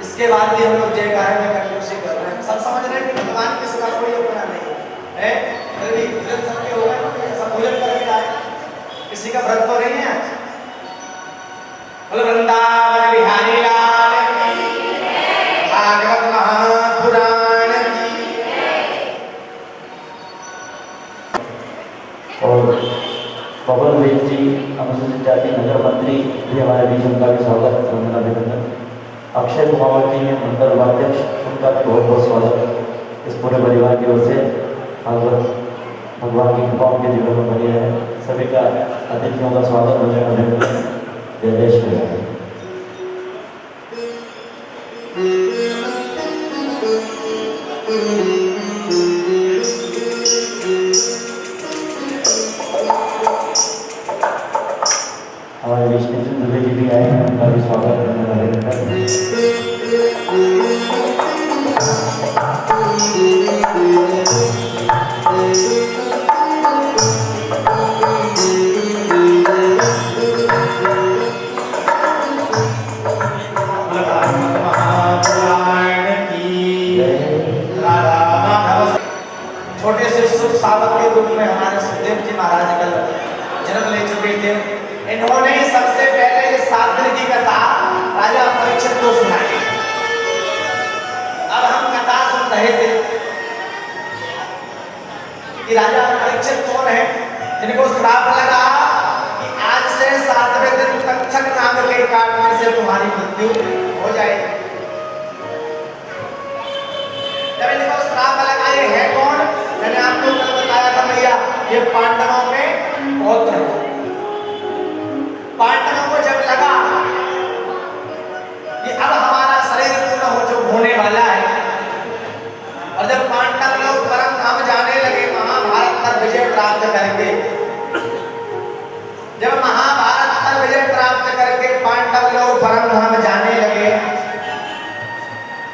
इसके बाद भी हम लोग जयकारे में कंजूसी कर रहे हैं। सब समझ रहे हैं कि भगवान किसी का कोई अपना नहीं है, फिर भी भोजन सबके हो गए ना, सब भोजन करके आए, किसी का व्रत तो नहीं है आज। बोलो वृंदावन बिहारी लाल की, भागवत महापुराण की। और पवन वेद जी अनुसूचित जाति नगर मंत्री भी हमारे बीच, उनका भी स्वागत, उनका अभिनंदन। अक्षय कुमार जी हैं मंडल उपाध्यक्ष, उनका भी बहुत बहुत स्वागत इस पूरे परिवार की ओर से। भगवान की कृपा उनके जीवन में बनी रहे। सभी का अतिथियों का स्वागत, अभिनंदन। जय जय श्री राम। हमारे बीच नितिन दुबे जी भी आए हैं, उनका भी स्वागत करने वाले छोटे से शुभ साधक के रूप में हमारे सुखदेव जी महाराज कल जन्म ले चुके थे। इन्होंने सबसे पहले ये 7 दिन की कथा राजा परीक्षित को सुनाई। अब हम कथा सुन रहे थे कि राजा परीक्षित कौन है, जिनको श्राप लगा कि आज से 7वें दिन तक्षक नाग के काटने से तुम्हारी मृत्यु हो जाएगी। जब इनको श्राप लगा, ये है कौन? मैंने आपको कल बताया था भैया, ये पांडवों के पौत्र हैं। पांडवों को जब लगा कि अब हमारा शरीर पूर्ण हो जो होने वाला है, और जब पांडव लोग परम धाम जाने लगे महाभारत पर विजय प्राप्त करके, जब महाभारत पर विजय प्राप्त करके पांडव लोग परम धाम जाने लगे,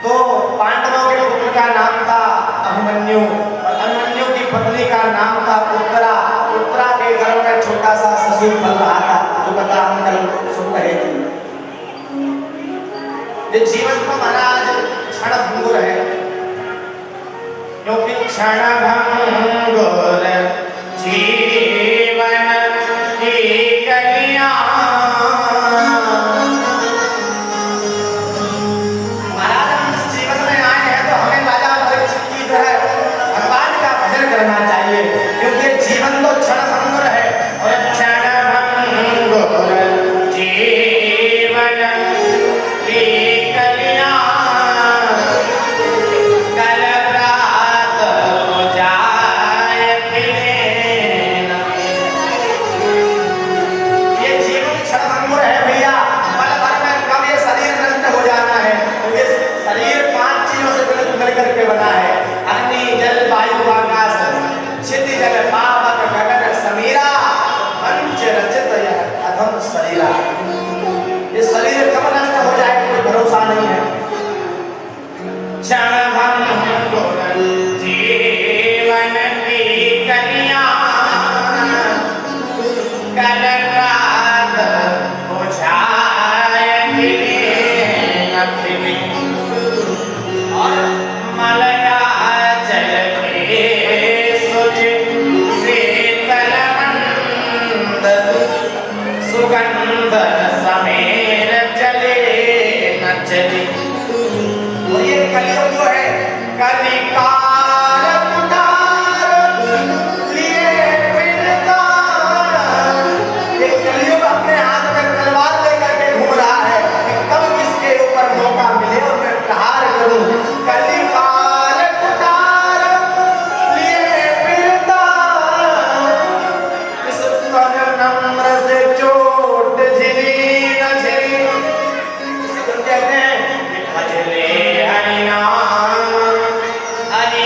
तो पांडवों के पुत्र का नाम था अभिमन्यु, और अभिमन्यु की पत्नी का नाम था उत्तरा। उत्तरा के घर में छोटा सा ससुर पल रहा था, जो कथा हम कल सुन रहे थे। ये जीवन को महाराज क्षण भंगुर है, क्योंकि क्षण भंगुर जीवन की कलियां। महाराज हम इस जीवन में आए हैं तो हमें राजा परीक्षित की तरह भगवान का भजन करना चाहिए, क्योंकि जीवन तो क्षण भंगुर है। और क्षण भंगुर जीवन की कलियां, कल रात हो जाए फिर। ये जीवन क्षण भंगुर है भैया, पल भर में कब ये शरीर नष्ट हो जाना है। तो ये शरीर 5 चीजों से मिल करके बना है: अग्नि, जल, वायु, आकाश, क्षितिज, जल, पावक, गगन, समीरा, पंच रचित यह अधम शरीरा। ये शरीर कब नष्ट हो जाए कोई भरोसा नहीं है। क्षण भंगुर जीवन की कलियां, कल रात हो जाए फिर। और मलया जल के सुज शीतल मंद, सुगंध समेर चले न चले। और ये कलियुग जो है, कलिकाल उतार लिए फिरता। ये कलियुग अपने हाथ में तलवार लेकर के घूम रहा है कि कब किसके ऊपर मौका मिले और मैं प्रहार करूं। कलिकाल उतार लिए फिरता, इस तन नम्र से चोट झिली न झिली। इसी को कहते हैं कि भजले हरिनाम, हरि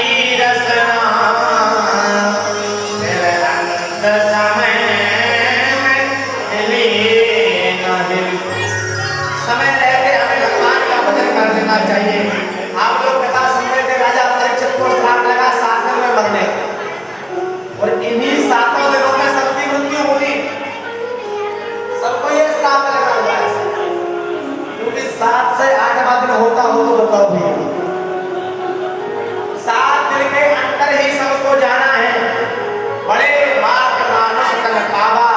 बताओ भैया, 7 दिन के अंदर ही सबको जाना है। बड़े मार्ग मानुष तन पावा,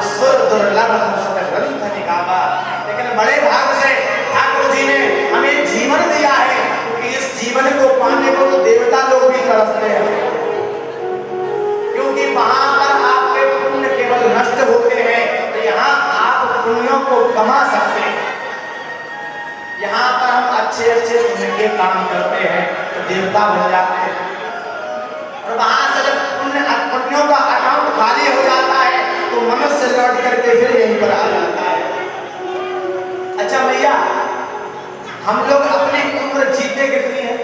सुर दुर्लभ मुसत ग्रंथ निकावा। लेकिन बड़े भाग से ठाकुर जी ने हमें जीवन दिया है, क्योंकि इस जीवन को पाने को तो देवता लोग भी तरसते हैं, क्योंकि वहां पर आपके पुण्य केवल नष्ट होते हैं, तो यहाँ आप पुण्यों को कमा सकते हैं। यहाँ पर हम अच्छे अच्छे पुण्य के काम करते हैं तो देवता बन जाते हैं, और वहां से जब पुण्यों का अकाउंट खाली हो जाता है तो मनुष्य लौट करके फिर यहीं पर आ जाता है। अच्छा भैया, हम लोग अपनी उम्र जीते कितनी है?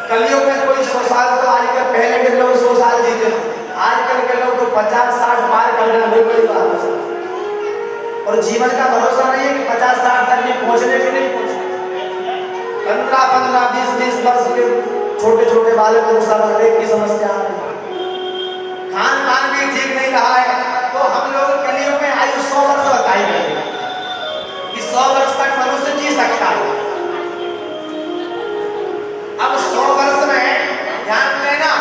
कलयुग में कोई 100 साल, तो आजकल पहले के लोग 100 साल जीते थे, आजकल के लोग तो 50-60 पार कर रहे हैं। वही बड़ी बात है, और जीवन का भरोसा नहीं है कि 50-60 तक भी पहुंचने के नहीं पहुंचे। 15-15, 20-20 वर्ष के छोटे छोटे बालकों को सब की समस्या है, खान पान भी ठीक नहीं रहा है। तो हम लोग कलयुग में आयु 100 वर्ष बताई गई कि 100 वर्ष तक मनुष्य जी सकता है। अब 100 वर्ष में ध्यान देना,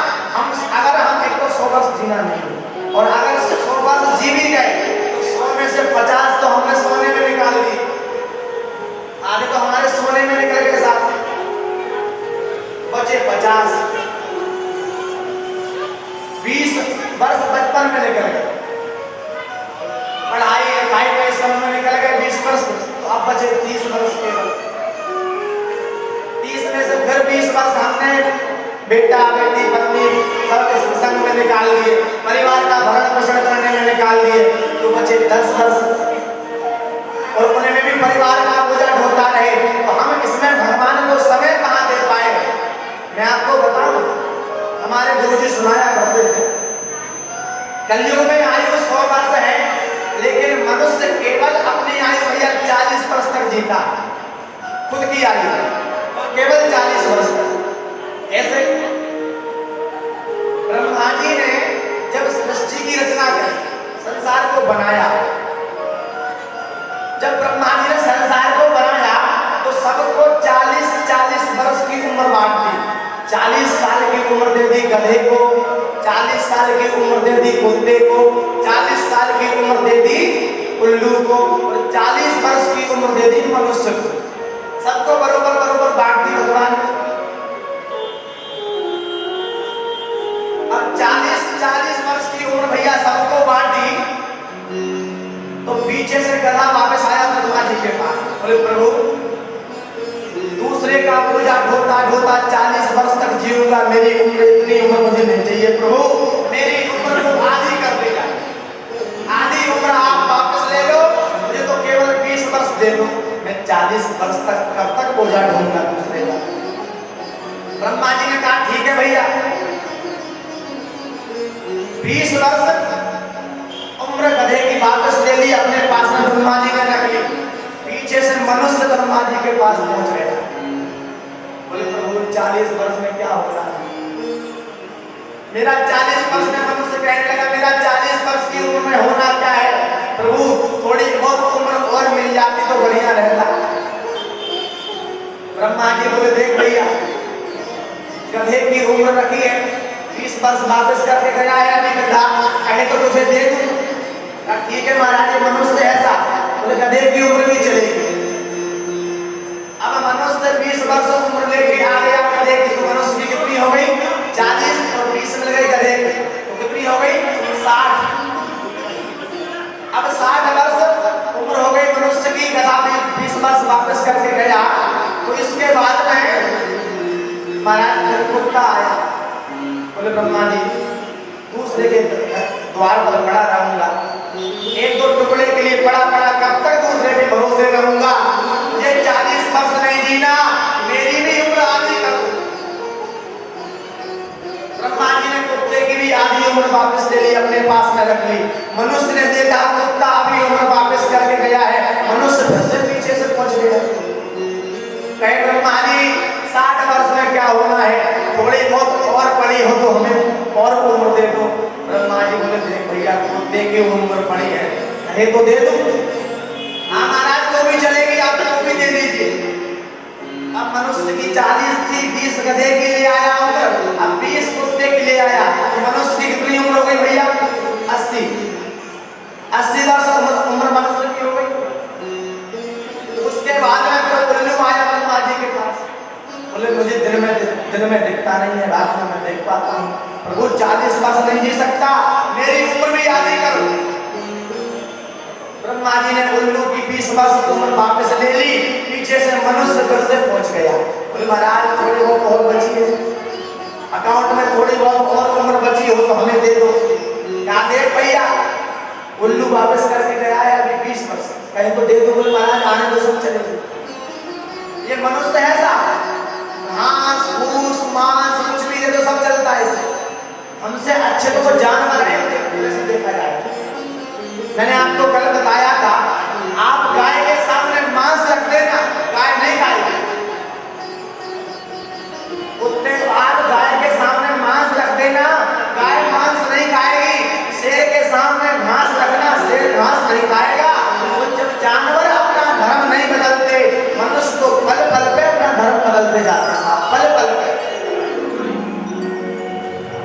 अगर हम एक तो 100 वर्ष जीना नहीं, और अगर 100 वर्ष जी भी गए तो 100 में से 50 तो हमने सोने में निकाल दी, आधे तो हमारे सोने में निकल गए साथ, बचे 50। 20 वर्ष बचपन में निकल गए, पढ़ाई लिखाई में सब में निकल गए 20 वर्ष, तो अब बचे 30 वर्ष केवल। 30 में से फिर 20 वर्ष हमने बेटा बेटी पत्नी सब संग में निकाल लिए, परिवार का भरण पोषण करने में निकाल लिए, तो बचे 10 वर्ष, और उन्हें में भी परिवार का बोझा ढोता रहे। तो हम इसमें भगवान को समय कहाँ दे पाए? मैं आपको बताऊं, हमारे गुरुजी सुनाया करते थे, कलयुग में आयु 100 वर्ष है, लेकिन मनुष्य केवल अपनी आयु भैया 40 वर्ष तक जीता है, खुद की आयु केवल 40 वर्ष तक। ऐसे ब्रह्मा जी ने जब सृष्टि की रचना की, संसार को बनाया, जब ब्रह्मा जी ने संसार को बनाया तो सबको 40-40 वर्ष की उम्र बांट दी। 40 साल की उम्र दे दी गधे को, 40 साल की उम्र दे दी कुत्ते को, 40 साल की उम्र दे दी उल्लू को, और 40 वर्ष की उम्र दे दी मनुष्य को। सबको बरोबर बरोबर बांट दी भगवान। अब 40 वर्ष की उम्र भैया सबको बांट दी, तो पीछे से गधा वापस आया ब्रह्मा जी के पास, बोले प्रभु दूसरे का पूजा ढोता ढोता 40 वर्ष तक जीऊंगा, मेरी उम्र इतनी उम्र मुझे नहीं चाहिए प्रभु, मेरी उम्र को आधी कर देगा, आधी उम्र आप वापस ले लो, मुझे तो केवल 20 वर्ष दे दो, मैं 40 वर्ष तक कब तक पूजा ढूंढूंगा दूसरे का। ब्रह्मा जी ने कहा ठीक है भैया, 20 वर्ष उम्र गधे की वापस ले ली, अपने पास में ब्रह्मा जी ने रख ली। पीछे से मनुष्य ब्रह्मा जी के पास पहुंच गया, बोले प्रभु 40 वर्ष में क्या होगा? मेरा 40 वर्ष में मनुष्य कहने लगा मेरा 40 वर्ष की उम्र में होना क्या है प्रभु, थोड़ी बहुत उम्र और मिल जाती तो बढ़िया रहता। ब्रह्मा जी बोले देख भैया, गधे की उम्र रखी है, 20 वर्ष वापस करके गया है, अभी गधा कहे तो तुझे दे दूं। ठीक है महाराज, मनुष्य ऐसा, बोले गधे की उम्र भी चलेगी। अब मनुष्य 20 वर्ष उम्र लेके आ गया गधे की, तो मनुष्य की कितनी हो गई? 40, और 20 मिल गई गधे की, तो कितनी हो गई? 60। अब 60 वर्ष उम्र हो गई मनुष्य की, गधा भी 20 वर्ष वापस करके गया। तो इसके बाद में महाराज कुत्ता आया, बोले ब्रह्मा जी दूसरे के द्वार पर खड़ा रहूंगा, 1-2 टुकड़े के लिए पड़ा पड़ा कब तक दूसरे के भरोसे रहूंगा? मुझे 40 वर्ष नहीं जीना, मेरी भी उम्र आधी कर दो। ब्रह्मा जी ने कुत्ते की भी आधी उम्र वापस ले ली, अपने पास में रख ली। मनुष्य ने देखा कुत्ता अभी उम्र वापस करके गया है, मनुष्य फिर से पीछे से पहुंच गया। कहे ब्रह्मा जी 60 वर्ष में क्या होना है, थोड़ी बहुत और पड़ी हो तो हमें और उम्र दे दो। ब्रह्मा जी बोले देख भैया, कुत्ते की उम्र पड़ी है, कहे तो दे दो। हाँ महाराज, वो भी चलेगी, आप वो भी दे दीजिए। मनुष्य की 40 थी, 20 गधे के लिए आया होकर, अब 20 कुत्ते के लिए आया, तो मनुष्य की कितनी उम्र हो गई भैया? 80 वर्ष उम्र मनुष्य की हो गई। उसके बाद में फिर उल्लू आया ब्रह्मा जी के पास, बोले मुझे दिन में दिखता नहीं है, रात में मैं देख पाता हूँ, प्रभु 40 वर्ष नहीं जी सकता, मेरी उम्र भी आधी करो। ब्रह्मा जी ने उल्लू की 20 वर्ष उम्र वापस ले ली, पीछे से मनुष्य फिर से पहुंच गया। बोले महाराज थोड़ी बहुत और बची है, अकाउंट में थोड़ी बहुत और उम्र बची हो तो हमें दे दो। क्या दे भैया? उल्लू वापस करके गया है अभी 20 वर्ष, कहीं तो दे दो। बोले महाराज आने दो, सब चले। ये मनुष्य है सा घास फूस मांस कुछ भी दे दो सब चलता है इसे। हमसे अच्छे तो वो जानवर है, जैसे देखा जाए। मैंने आपको कल बताया था, आप गाय के सामने मांस रख देना, गाय नहीं खाएगी। कुत्ते आप गाय के सामने मांस रख देना, गाय मांस नहीं खाएगी। शेर के सामने घास रखना, शेर घास नहीं खाएगा। तो जब जानवर अपना धर्म नहीं बदलते, मनुष्य तो पल पल पे अपना धर्म बदलते जाते हैं, पल पल पे।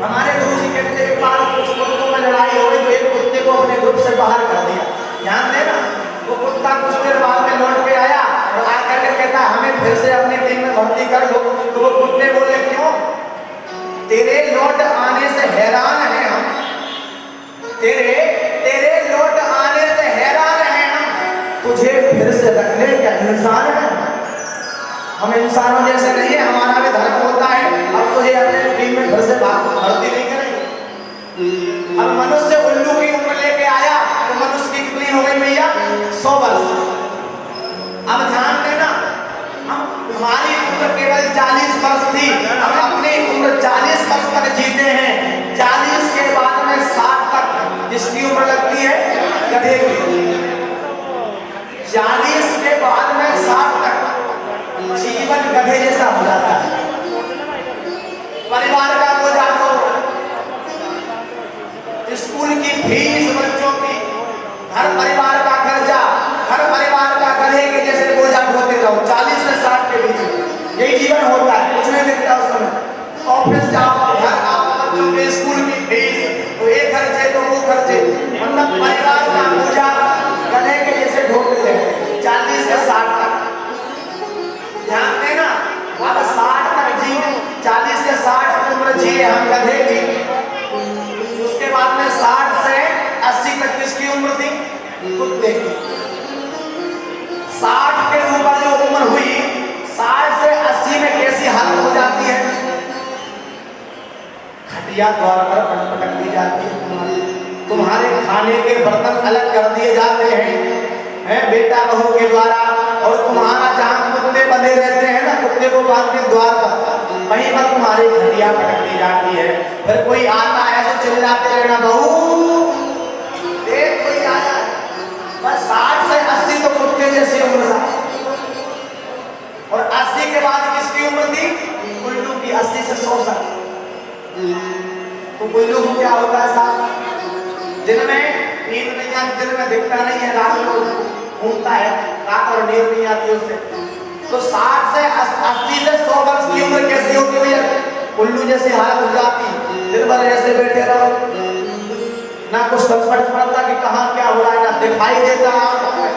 हमारे गुरु जी कहते एक बार कुछ कुत्तों में लड़ाई हो गई तो एक कुत्ते को अपने ग्रुप से बाहर कर दिया। ध्यान देना, वो कुत्ता कुछ देर बाद में लौट के आया और आकर के कहता हमें फिर से अपनी टीम में भर्ती कर दो। तो वो कुत्ते बोले क्यों? तेरे लौट आने से हैरान हैं हम, तेरे लौट आने से हैरान हैं हम, तुझे फिर से रखने क्या इंसान है? हम इंसानों जैसे नहीं है, हमारा भी धर्म होता है। अब तुझे अपने टीम में फिर से भर्ती नहीं करेंगे। अब मनुष्य उल्लू की उम्र लेके आया तो मनुष्य की कितनी हो गई भैया? 100 वर्ष। अब ध्यान देना, हमारी उम्र केवल 40 वर्ष थी, हम अपनी उम्र 40 वर्ष तक जीते हैं। 40 के बाद में 60 तक जिसकी उम्र लगती है गधे की, 40 के बाद में 60 तक जीवन गधे जैसा हो जाता है। परिवार का बोझा तो स्कूल की फीस बच्चों की, घर परिवार का खर्चा, घर परिवार का गधे के जैसे बोझा ढोते रहो। 40 से 60 के बीच यही जीवन होता है, कुछ नहीं दिखता उस समय। ऑफिस जाओ, घर आओ, बच्चों के स्कूल की फीस, तो ये खर्चे तो वो खर्चे, मतलब परिवार का बोझा गधे के जैसे ढोते रहे 40 से 60 तक। ध्यान देना, अब 60 तक जिए, 40 से 60 उम्र जिए हम गधे की। उसके बाद में 60 से 80 तक किसकी उम्र थी? कुत्ते की। 60 के ऊपर जो उम्र हुई, 60 से 80 में कैसी हालत हो जाती है? खटिया द्वार पर पटक दी जाती है, तुम्हारे खाने के बर्तन अलग कर दिए जाते हैं बेटा बहू के द्वारा, और तुम्हारा जहां कुत्ते बंधे रहते हैं ना, कुत्ते को बांधते द्वार पर, वहीं पर तुम्हारी खटिया पटक दी जाती है। फिर कोई आता है तो चिल्लाते रहना, बहू देख कोई आया। बस 60 से 80 तो कुत्ते जैसी उम्र था, और 80 के बाद किसकी उम्र थी? उल्लू की। 80 से 100 साल। तो उल्लू को क्या होता है साहब? दिन में नींद नहीं आती, दिन में दिखता नहीं है, रात को घूमता है, रात और नींद नहीं आती उससे। तो 60 से 80 से 100 वर्ष की उम्र कैसी होती भैया? उल्लू जैसी हालत हो जाती, दिन भर ऐसे बैठे रहो, ना कुछ समझ पड़ता कि कहाँ क्या हो रहा है, ना दिखाई देता आंखों में।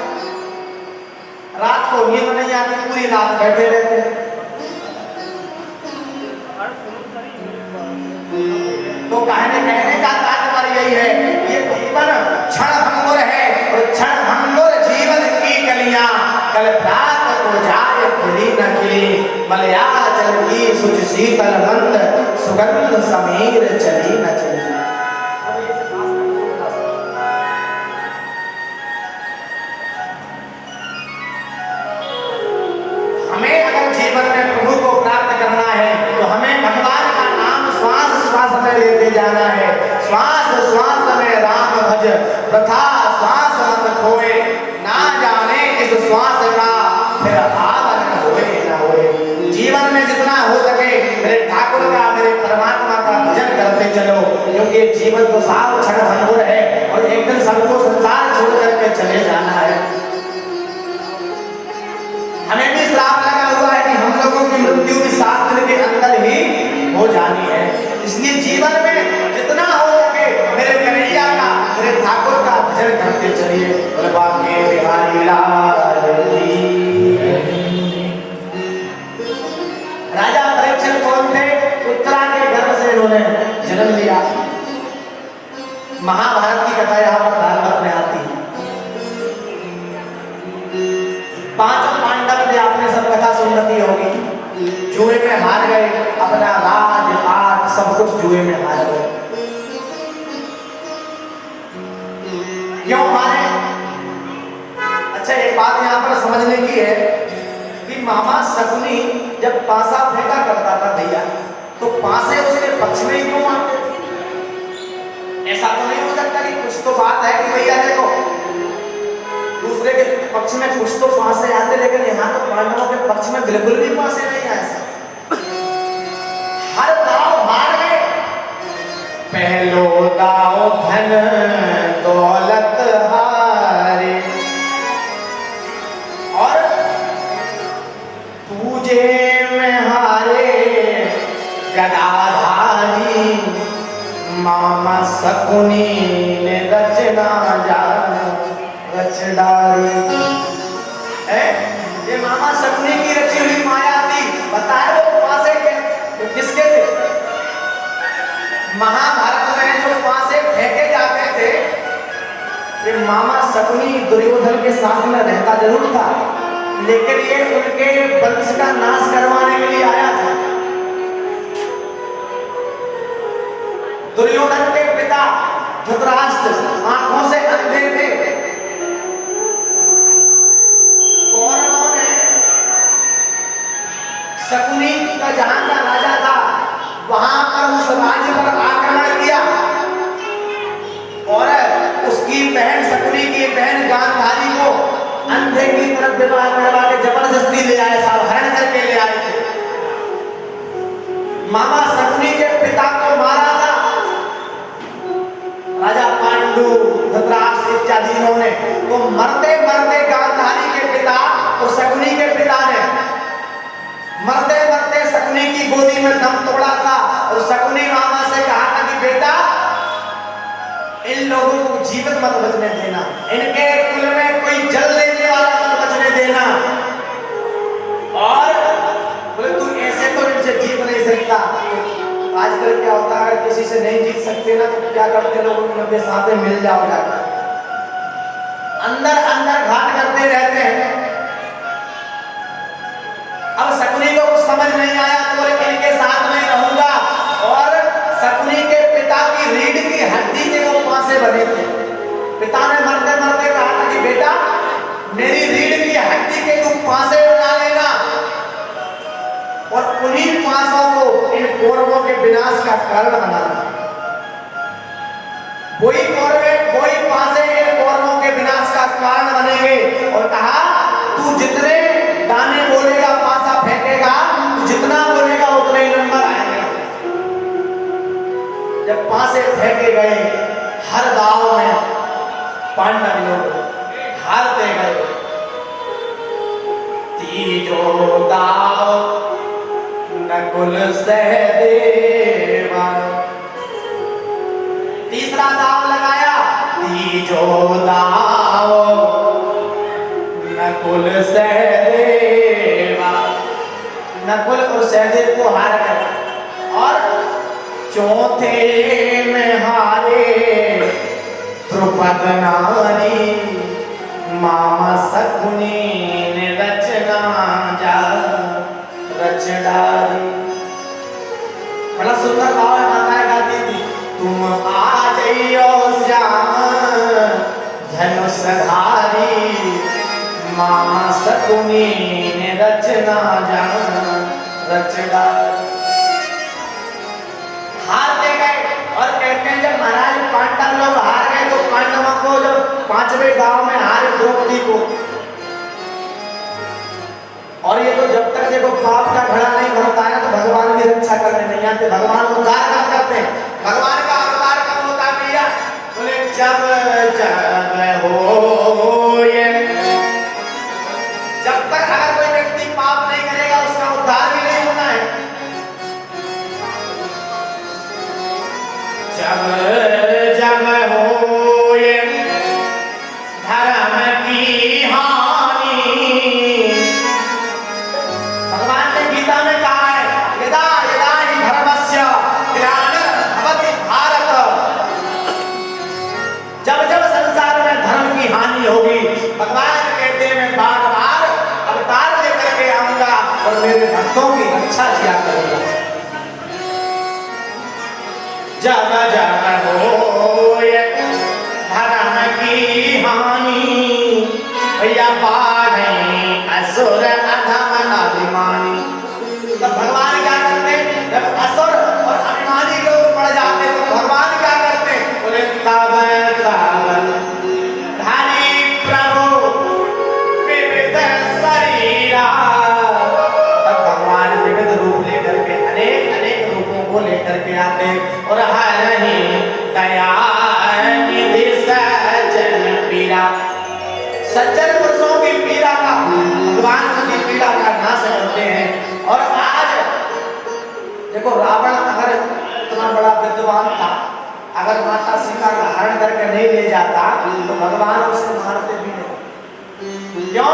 रात को नींद नहीं आती, पूरी रात बैठे रहते। तो कहने का तात्पर्य यही है, ये जीवन क्षणभंगुर है, और क्षणभंगुर जीवन की कलियां कल प्राप्त हो जाए खिली न खिली, मलयाचल की सुच शीतल मंद सुगंध समीर चली न चली। हमें अगर जीवन में प्रभु को प्राप्त करना है तो हमें भगवान का नाम श्वास श्वास में लेते जाना है। श्वास श्वास में राम भज, प्रथा श्वास मत खोए, ना जाने इस श्वास का फिर आवन होए ना होए। जीवन में जितना हो सके मेरे ठाकुर का, मेरे परमात्मा का भजन करते चलो, क्योंकि जीवन तो साफ क्षणभंगुर है और एक दिन सबको संसार छोड़ करके चले जाना है। हमें भी श्राप लगा हुआ है कि हम लोगों की मृत्यु भी 7 दिन के अंदर ही हो जानी है। इसलिए जीवन में जितना हो सके मेरे कन्हैया का, मेरे ठाकुर का भजन करते चलिए। बोले बांके बिहारी लाल की। राजा परीक्षित कौन थे? उत्तरा के गर्भ से इन्होंने जन्म लिया। महाभारत की कथा यहाँ पर भागवत में आती है। 5 पांडव थे, आपने सब कथा सुन रखी होगी। जुए में हार गए, अपना राज पाट सब कुछ जुए में हार गए। क्यों हारे? अच्छा, एक बात यहाँ पर समझने की है कि मामा शकुनी जब पासा फेंका करता था भैया, तो पासे उसके पक्ष में ही क्यों आते थे? ऐसा तो नहीं हो सकता कि कुछ तो बात है कि भैया देखो दूसरे के पक्ष में कुछ तो पासे आते, लेकिन यहाँ तो पांडवों के पक्ष में बिल्कुल भी पासे नहीं आए। हर दाव हार गए। पहलो दाव धन दौलत हारे और पूजे में हारे गदाधारी। मामा शकुनी ने रचना रच डाली। ये मामा शकुनी की रची हुई माया थी। बताए वो पासे के तो किसके थे? महाभारत में जो पासे फेंके जाते थे, ये मामा शकुनी दुर्योधन के साथ में रहता जरूर था, लेकिन ये उनके वंश का नाश करवाने के लिए आया था। दुर्योधन के पिता धृतराष्ट्र आंखों से अंधे थे। कौरवों ने शकुनी का जहां का राजा था वहां पर उस राज्य पर आक्रमण किया और उसकी बहन शकुनी की बहन गांधारी को अंधे की तरफ विवाह करवा के जबरदस्ती ले आए, साहब हरण करके ले आए थे। मामा शकुनी के पिता को मारा था राजा पांडु, धृतराष्ट्र इत्यादि इन्होंने। तो मरते मरते गांधारी के पिता और शकुनी के पिता ने मरते मरते शकुनी की गोदी में दम तोड़ा था और शकुनी मामा से कहा था कि बेटा इन लोगों को जीवित मत बचने देना, इनके कुल में कोई जल लेने वाला मत बचने देना। और बोले तू ऐसे तो इनसे जीत नहीं सकता। आजकल क्या होता है, किसी से नहीं जीत सकते ना तो क्या करते लोग, उनके साथ मिल जाओ जाकर अंदर अंदर घाट करते रहते हैं। अब शकुनी को कुछ समझ नहीं आया तो बोले इनके साथ में रहूंगा। और शकुनी के पिता की रीढ़ की हड्डी के वो पासे बने थे। पिता ने मरते मरते कहा था कि बेटा मेरी रीढ़ की हड्डी के तू पासे बना लेना और उन्हीं पासों को इन कौरवों के विनाश का कारण बनाना। वही पासे इन कौरवों के विनाश का कारण बनेंगे। और कहा तू जितने दाने बोलेगा, पासा फेंकेगा, तू जितना बोलेगा उतने ही नंबर आएंगे। जब पासे फेंके गए हर दाव में पांडव लोग हारते गए। तीजो दाव नकुल सहदेवा, तीसरा दाव लगाया। तीजो दाव नकुल सहदेवा, नकुल और सहदेव को हार गए। और चौथे में हारे द्रुपद नारी। मामा शकुनी ने रचना रच डाली। बड़ा सुंदर भाव है, माताएं गाती थी तुम आ जाइयो श्याम धनुषधारी। मामा शकुनी ने रचना रच डाली। हारते गए और कहते हैं जब महाराज पांडव लोग हार गए तो पांडवों को जब 5वें गांव में हारे द्रौपदी को, और ये तो जब तक देखो पाप का घड़ा नहीं भरता है तो भगवान की रक्षा करने नहीं आते। भगवान उद्धार कब करते हैं? भगवान का अवतार कब होता है भैया? बोले जब जब हो ये, जब तक अगर कोई व्यक्ति पाप नहीं करेगा उसका उद्धार भी नहीं और मेरे भक्तों की रक्षा किया करूंगा। जब जब होए धर्म की हानि, भैया बाढ़े असुर अधम अभिमानी। तब भगवान क्या करते हैं? जब असुर और अभिमानी लोग पड़ जाते तो भगवान क्या करते हैं? बोले तब धारी प्रभु विविध शरीरा। तब भगवान विविध रूप लेकर के अनेक अनेक रूपों को लेकर के आते और हरहि दया निधि सज्जन पीरा। सज्जन पुरुषों की पीड़ा का भगवान उनकी पीड़ा का नाश करते हैं। और आज देखो, रावण अगर इतना बड़ा विद्वान था, अगर माता सीता का हरण करके नहीं ले जाता तो भगवान उसे मारते भी नहीं। क्यों?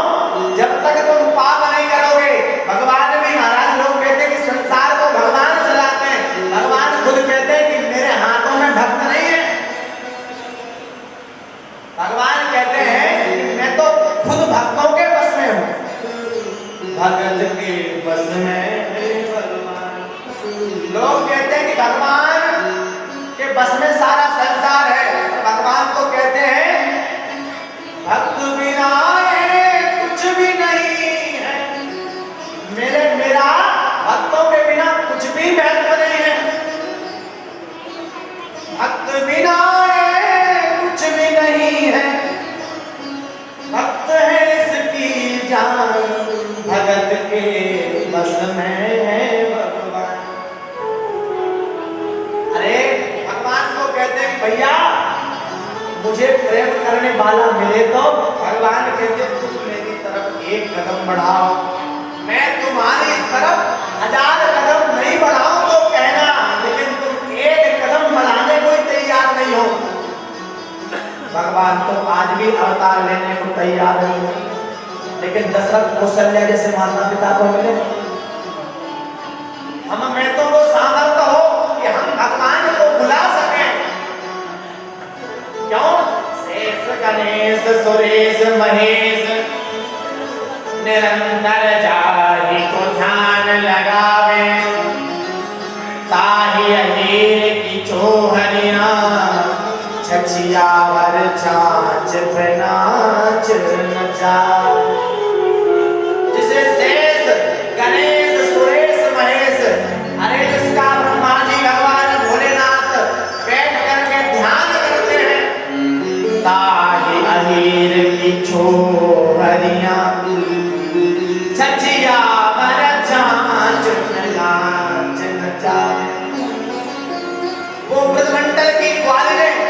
जब तक तुम पाप नहीं करोगे, भगवान भी, महाराज लोग कहते हैं कि संसार को भगवान चलाते हैं, भगवान खुद कहते हैं कि मेरे हाथों में भक्त नहीं है। भगवान कहते हैं कि मैं तो खुद भक्तों के बस में हूं, भगत के बस में भगवान। लोग कहते हैं कि भगवान के बस में सारा संसार है, भगवान तो कहते हैं भक्त बिना कुछ भी नहीं है। मेरा भक्तों के बिना कुछ भी महत्व नहीं है। भक्त बिना कुछ भी नहीं है, भक्त है इसकी जान, भगत के बस में है भगवान। अरे भगवान को कहते हैं भैया मुझे प्रेम करने वाला मिले तो भगवान कहते तुम मेरी तरफ एक कदम बढ़ाओ, मैं तुम्हारी तरफ 1000 कदम नहीं बढ़ाऊं तो कहना, लेकिन तुम एक कदम बढ़ाने को ही तैयार नहीं हो। भगवान तो आज भी अवतार लेने को तैयार है, लेकिन दशरथ कौशल्या जैसे माता पिता को मिले, मैं तो वो सामर्थ्य हो कि हम भगवान को बुला सके। क्यों? शेष गणेश सुरेश महेश निरंतर जाहि को ध्यान लगावे, ताहि अहीर की चोहरिया छछियावर छाछ पे नाच नचावे। जिसे शेष गणेश सुरेश महेश, अरे जिसका ब्रह्मा जी भगवान भोलेनाथ बैठ करके ध्यान करते हैं, ताहि अहीर की छोहरिया छछियावर छाछ पे नाच नचावे। वो ब्रजमंडल की ग्वालिनें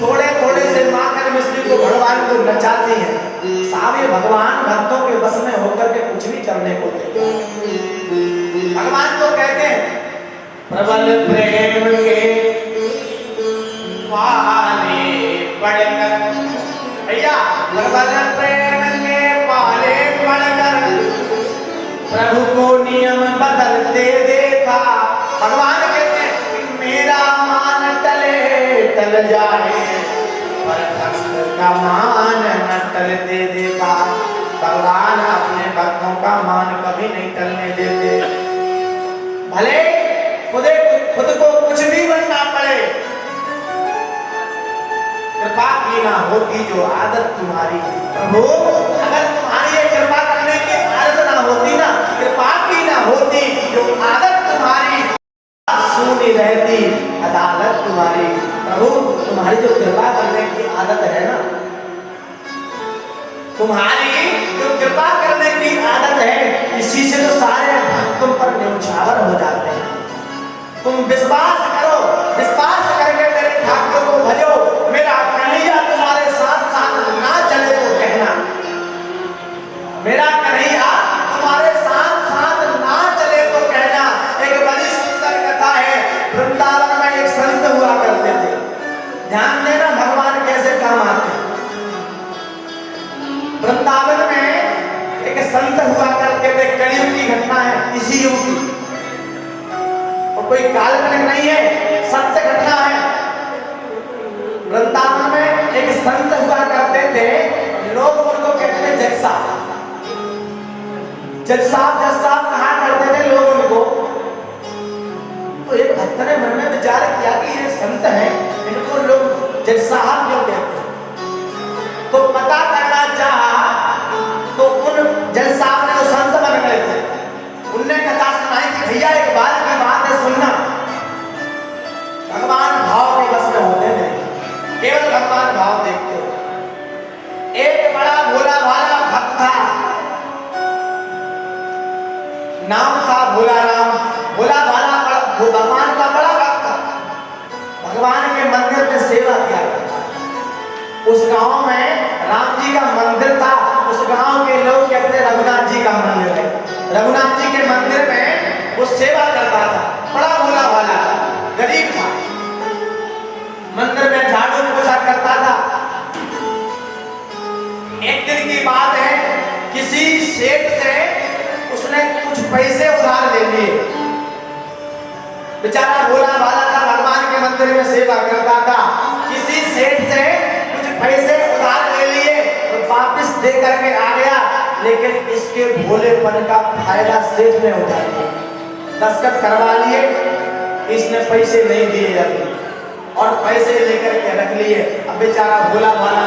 थोड़े थोड़े से माखन मिश्री को भगवान को नचाती है। सारे भगवान भक्तों के बस में होकर के कुछ भी करने को तैयार। भगवान तो कहते हैं प्रबल प्रेम के पाले पड़कर, भैया प्रबल प्रेम के पाले पड़कर प्रभु को नियम बदलते देखा। भगवान कहते हैं कि मेरा मान टले टल जाए, पर भक्त का मान न टलते देखा। भगवान अपने भक्तों का मान कभी नहीं टलने देते, भले खुद को कुछ भी बनना पड़े। कृपा की ना होती जो आदत तुम्हारी, प्रभु अगर तुम्हारी ये कृपा करने की आदत ना होती ना, कृपा की ना होती जो आदत तुम्हारी, सुनी रहती अदालत तुम्हारी। प्रभु तुम्हारी जो कृपा करने की आदत है ना, तुम्हारी जो कृपा करने की आदत है, इसी से तो सारे भक्त तुम पर न्यौछावर हो जाते हैं। तुम विश्वास करो, विश्वास करके मेरे ठाकुर को भजो, मेरा कन्हैया तुम्हारे साथ साथ ना चले तो कहना, मेरा कन्हैया तुम्हारे साथ साथ ना चले तो कहना। एक बड़ी सुंदर कथा है, वृंदावन में एक संत हुआ करते थे। ध्यान देना भगवान कैसे काम आते हैं। वृंदावन में एक संत हुआ करते थे, कलयुग की घटना है, इसी युग की, और कोई काल्पनिक नहीं है, सत्य घटना है। वृंदावन में एक संत हुआ करते थे, लोग उनको कहते थे जगसा। जज साहब कहा करते थे लोग उनको। तो एक भक्त ने मन में विचार किया कि ये संत है, इनको लोग जज साहब क्यों कहते हैं। तो पता करना चाहा तो उन जज साहब ने जो संत बन गए थे उनने कथा सुनाई कि भैया एक बार की बात है सुनना, भगवान भाव के बस में होते हैं, केवल भगवान भाव देखते हो। एक बड़ा भोला भाला भक्त था, नाम था भोला राम। भोला भाला भगवान का बड़ा भक्त था, भगवान के मंदिर में सेवा किया करता। उस गांव में राम जी का मंदिर था, उस गांव के लोग कहते थे रघुनाथ जी का मंदिर है। रघुनाथ जी के मंदिर में वो सेवा करता था, बड़ा भोला भाला था, गरीब था, मंदिर में झाड़ू पोछा करता था। एक दिन की बात है, किसी सेठ से उसने कुछ पैसे उधार ले लिए। बेचारा भोला भाला था, भगवान के मंदिर में सेवा करता था, किसी सेठ से कुछ पैसे उधार ले लिए और वापस दे करके आ गया, लेकिन इसके भोलेपन का फायदा सेठ ने उठा लिया। दस्तखत करवा लिए, इसने पैसे नहीं दिए अभी और पैसे लेकर के रख लिए। अब बेचारा भोला भाला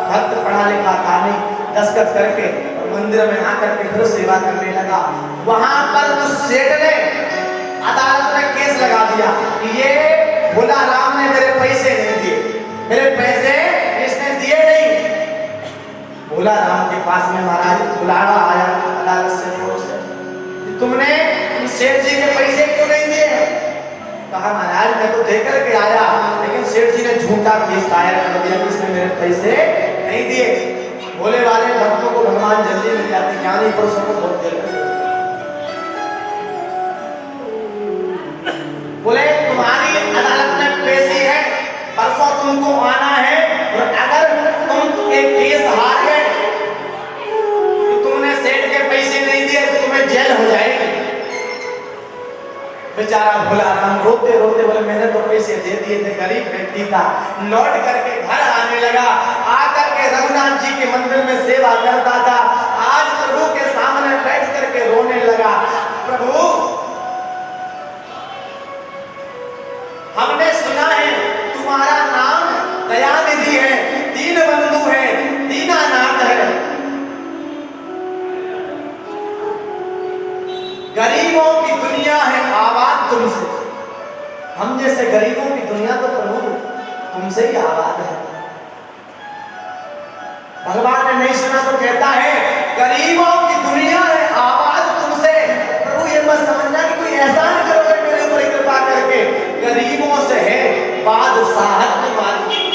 भक्त पढ़ा लिखा था नहीं, दस्तखत करके और मंदिर में आकर के फिर सेवा करने लगा। वहां पर उस सेठ ने अदालत में केस लगा दिया कि ये भोला राम ने मेरे पैसे नहीं दिए, मेरे पैसे इसने दिए नहीं। भोला राम के पास में महाराज बुलावा आया अदालत से, तुमने सेठ जी के पैसे क्यों नहीं दिए। कहा महाराज मैं तो दे करके आया, लेकिन सेठ जी ने झूठा केस दायर कर दिया कि इसने मेरे पैसे नहीं दिए। भोले वाले भक्तों को भगवान जल्दी मिल जाते, ज्ञानी पुरुषों को बहुत देर लगती। बोले तुम्हारी अदालत में पेशी है, परसों तुमको आना है, और अगर तुम एक केस हार गए तो तुमने सेठ के पैसे नहीं दिए तो तुम्हें जेल हो जाएगी। बेचारा भोला राम रोते रोते बोले मैंने तो पैसे दे दिए थे, गरीब व्यक्ति था। लौट करके घर आने लगा, आकर के रघुनाथ जी के मंदिर में सेवा करता था। आज प्रभु के सामने बैठ करके रोने लगा, प्रभु हमने सुना है तुम्हारा नाम दयानिधि है, दीन बंधु है, दीनानाथ है, गरीबों की दुनिया है आबाद तुमसे। हम जैसे गरीबों की दुनिया तो प्रभु तुमसे ही आबाद है। भगवान ने नहीं सुना तो कहता है गरीबों की दुनिया है आबाद तुमसे। प्रभु ये मत समझना कि कोई एहसान करोगे मेरे ऊपर कृपा करके, गरीबों से है बादशाहत तुम्हारी।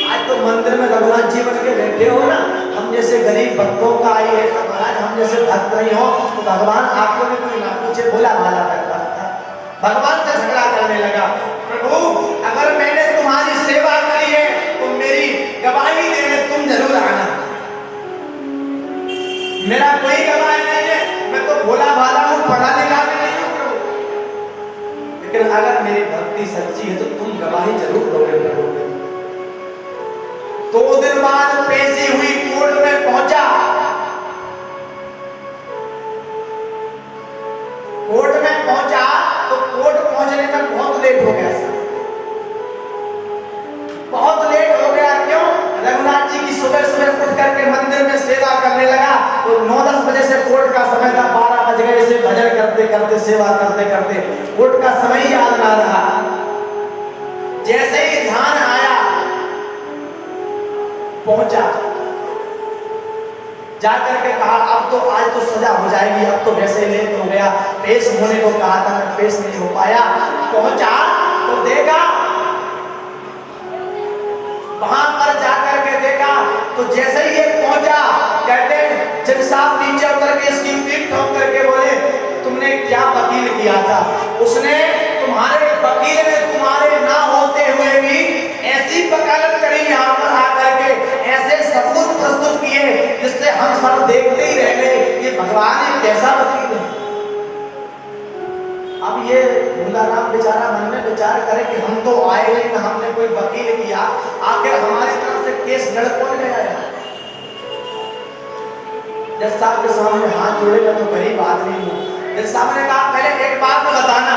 आज तो मंदिर में रघुनाथ जी बन के बैठे हो ना, हम जैसे गरीब भक्तों का आई है महाराज, हम जैसे भक्त नहीं हो तो भगवान आपको भी कोई ना पूछे भोला भाला करता था। भगवान से झगड़ा करने लगा, प्रभु अगर मैंने तुम्हारी सेवा करी है तो मेरी गवाही देने तुम जरूर आना। मेरा कोई गवाही नहीं है, मैं तो भोला भाला हूँ, पढ़ा लिखा भी नहीं हूँ प्रभु, लेकिन अगर मेरी भक्ति सच्ची है तो तुम गवाही जरूर दोगे प्रभु। 2 दिन बाद पेशी हुई, कोर्ट में पहुंचा। कोर्ट में पहुंचा तो कोर्ट पहुंचने तक बहुत लेट हो गया सर, बहुत लेट हो गया। क्यों? रघुनाथ जी की सुबह सुबह उठ करके मंदिर में सेवा करने लगा तो 9-10 बजे से कोर्ट का समय था, 12 बज गए। इसे भजन करते करते सेवा करते करते कोर्ट का समय याद ना रहा। जैसे ही ध्यान आया पहुंचा, जाकर के कहा अब तो आज तो सजा हो जाएगी, अब तो वैसे लेट हो गया, पेश होने को कहा था मैं पेश नहीं हो पाया। पहुंचा तो देखा, वहां पर जाकर के देखा तो जैसे ही ये पहुंचा कहते जज साहब नीचे उतर के इसकी पीठ ठोक करके बोले तुमने क्या वकील किया था। उसने तुम्हारे वकील ने तुम्हारे ना होते हुए भी ऐसी वकालत करी, यहाँ पर आकर के ऐसे सबूत प्रस्तुत किए जिससे हम सब देखते ही रह गए ये भगवान एक कैसा वकील है। अब ये भोला राम बेचारा मन में विचार करे कि हम तो आए नहीं ना हमने कोई वकील किया, आखिर हमारी तरफ से केस लड़ कौन गया है। जज साहब के सामने हाथ जोड़े, मैं तो गरीब आदमी हूँ। जज साहब ने कहा पहले एक बात बताना,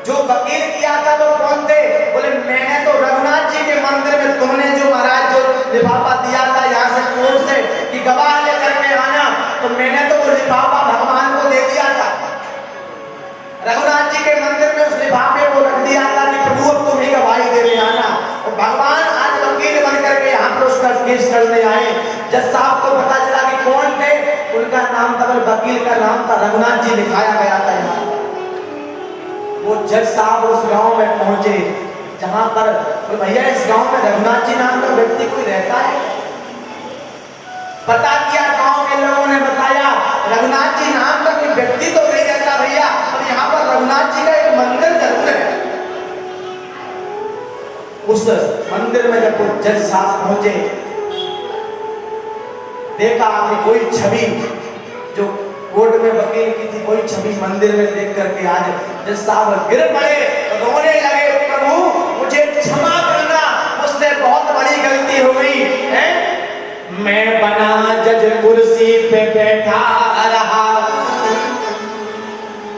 जो वकील किया था वो कौन थे? बोले मैंने तो रघुनाथ जी के मंदिर में तुमने जो महाराज जो लिफाफा दिया था यहाँ से कोर्ट से कि गवाह लेकर के आना, तो मैंने तो वो लिफाफा भगवान को दे दिया था। रघुनाथ जी के मंदिर में उस लिफाफे को रख दिया था कि प्रभु अब तुम ही गवाही देने आना, और भगवान आज वकील बन करके यहाँ पर उसका केस करने आए। जज साहब को पता चला कि कौन थे, उनका नाम था, वकील का नाम था रघुनाथ जी, लिखाया गया था यहाँ। वो जज साहब उस गांव में पहुंचे जहां पर भैया इस गांव में रघुनाथ जी नाम का व्यक्ति कोई रहता है? पता किया, गांव के लोगों ने बताया रघुनाथ जी नाम का कोई व्यक्ति तो नहीं रहता भैया, और यहाँ पर रघुनाथ जी का एक मंदिर जरूर है। उस मंदिर में जब वो जज साहब पहुंचे, देखा कि कोई छवि जो कोर्ट में वकील की थी, कोई छवि मंदिर में देख करके आज जज साहब गिर पड़े, रोने लगे, प्रभु मुझे क्षमा करना, मुझसे बहुत बड़ी गलती हो गई है। मैं बना जज कुर्सी पे बैठा रहा,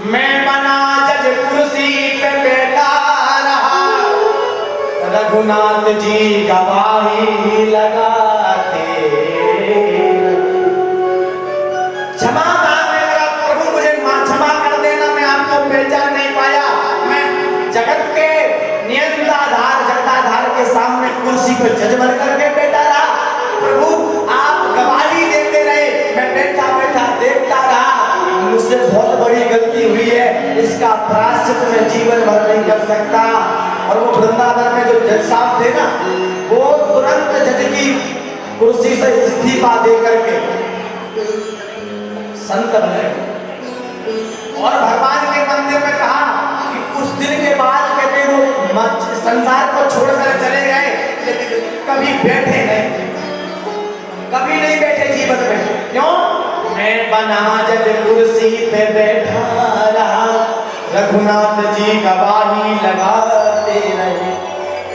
मैं बना जज कुर्सी पे बैठा रहा, रघुनाथ जी गवाही लगाते, क्षमा पहचान नहीं पाया, मैं जगत के नियंताधार जगताधार के सामने कुर्सी पर जज बन करके बैठा रहा, प्रभु आप गवाही देते रहे, मैं बैठा बैठा देखता रहा, मुझसे बहुत बड़ी गलती हुई है, इसका प्रायश्चित मैं जीवन भर नहीं कर सकता। और वो वृंदावन में जो जज साहब थे ना, वो तुरंत जज की कुर्सी से इस्तीफा दे करके संत बने और भगवान के मंदिर में कहा कि कुछ दिन के बाद कहते वो संसार को छोड़कर चले गए, लेकिन कभी बैठे नहीं, कभी नहीं बैठे जीवन में। क्यों? मैं बना जज कुर्सी पे बैठा रहा, रघुनाथ जी गवाही लगाते रहे।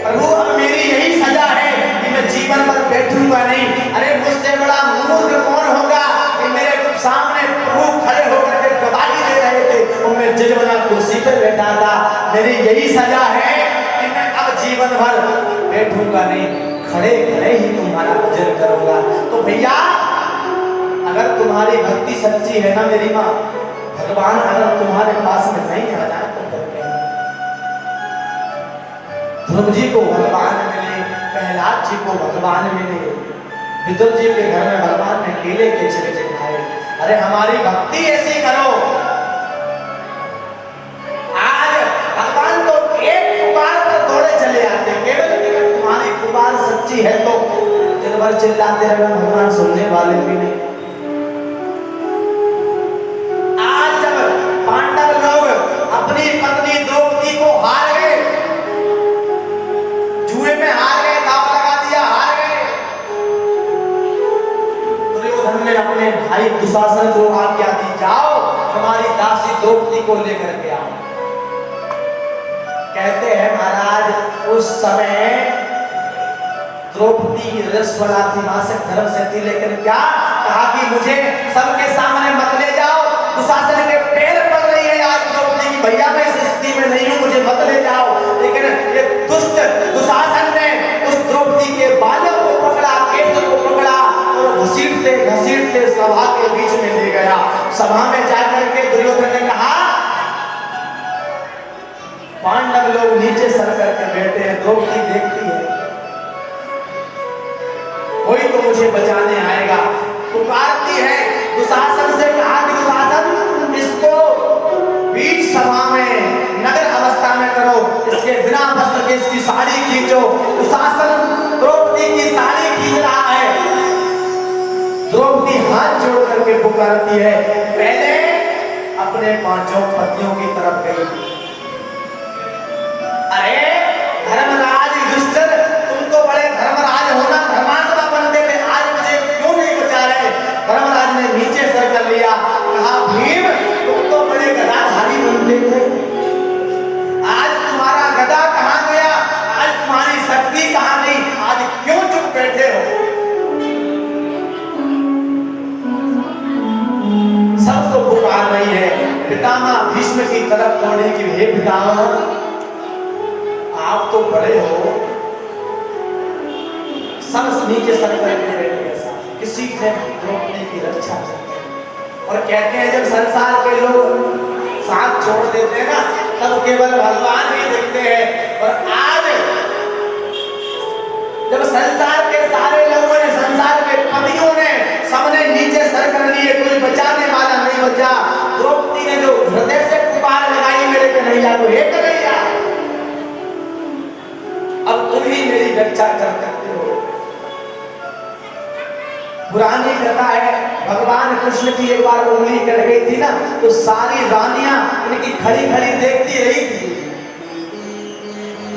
प्रभु अब मेरी यही सजा है कि मैं जीवन भर बैठूंगा नहीं। अरे मुझसे बड़ा मूर्ख कौन होगा कि मेरे सामने प्रभु खड़े होकर के गवाही दे रहे थे और मैं जज बना कुर्सी पे बैठा था। मेरी यही सजा है कि मैं अब जीवन भर बैठूंगा नहीं, खड़े खड़े ही तुम्हारा भजन करूंगा। तो भैया अगर तुम्हारी भक्ति सच्ची है ना मेरी माँ, भगवान अगर तुम्हारे पास में नहीं आ जाए तो फिर ध्रुव जी को भगवान मिले, प्रहलाद जी को भगवान मिले, विदुर जी के घर में भगवान ने केले के छिलके खाए। अरे हमारी भक्ति ऐसी करो, आज भगवान तो एक पुकार पर दौड़े चले आते, केवल तुम्हारी पुकार सच्ची है तो दिन भर चिल्लाते रहना, भगवान सुनने वाले भी नहीं। आज जब पांडव लोग अपनी पत्नी द्रौपदी को हार गए, जुए में हार गए, दांव लगा दिया, हार गए, दुर्योधन ने अपने भाई दुशासन को आज्ञा दी, जाओ हमारी दासी द्रौपदी को लेकर के आओ। कहते हैं महाराज उस समय द्रौपदी रसवला थी, मां से धर्म से थी, लेकिन क्या कहा कि मुझे सबके सामने मत ले जाओ, दुशासन के पैर पड़ रही है आज द्रौपदी की, भैया मैं इस स्थिति में नहीं हूं, मुझे मत ले जाओ। लेकिन ये दुष्ट दुशासन ने उस द्रौपदी के बालों को पकड़ा, केस को पकड़ा और घसीटते घसीटते सभा के बीच में ले गया। सभा में जाकर के दुर्योधन ने कहा, पांडव लोग नीचे सर करके बैठे हैं, द्रौपदी देखती है, कोई तो मुझे बचाने आएगा, पुकारती है। दुशासन से कहा कि दुशासन इसको बीच सभा में नगर अवस्था में करो, इसके बिना वस्त्र के इसकी साड़ी खींचो। दुशासन द्रौपदी की साड़ी खींच रहा है, द्रौपदी हाथ जोड़ करके पुकारती है, पहले अपने पांचों पतियों की तरफ गई। अरे धर्मराज युधिष्ठिर, तुम तो बड़े धर्मराज होना, धर्मात्मा बनते थे, आज मुझे क्यों नहीं बचा रहे? धर्मराज ने नीचे सर कर लिया, कहा भीम तुम तो बड़े गदाधारी बनते थे, आज तुम्हारा गदा कहां गया, आज तुम्हारी शक्ति कहां गई, आज क्यों चुप बैठे हो? सबको पुकार रही है। पितामह भीष्म की तरफ दौड़े कि हे पितामह, आप तो बड़े हो, सब नीचे सर करके बैठे ऐसा किसी ने द्रौपदी की रक्षा करते हैं। और कहते हैं जब संसार के लोग साथ छोड़ देते हैं ना, तब केवल भगवान ही दिखते हैं। और आज जब संसार के सारे लोगों ने, संसार के पतियों ने सबने नीचे सर कर लिए, कोई बचाने वाला नहीं बचा, द्रौपदी ने जो हृदय से पुकार लगाई मेरे कन्हैया को, हे कन्हैया अब तुम ही मेरी रक्षा कर सकते हो। पुरानी कथा है, भगवान कृष्ण की एक बार उंगली कट गई थी ना, तो सारी रानियां उनकी खड़ी खड़ी देखती रही थी।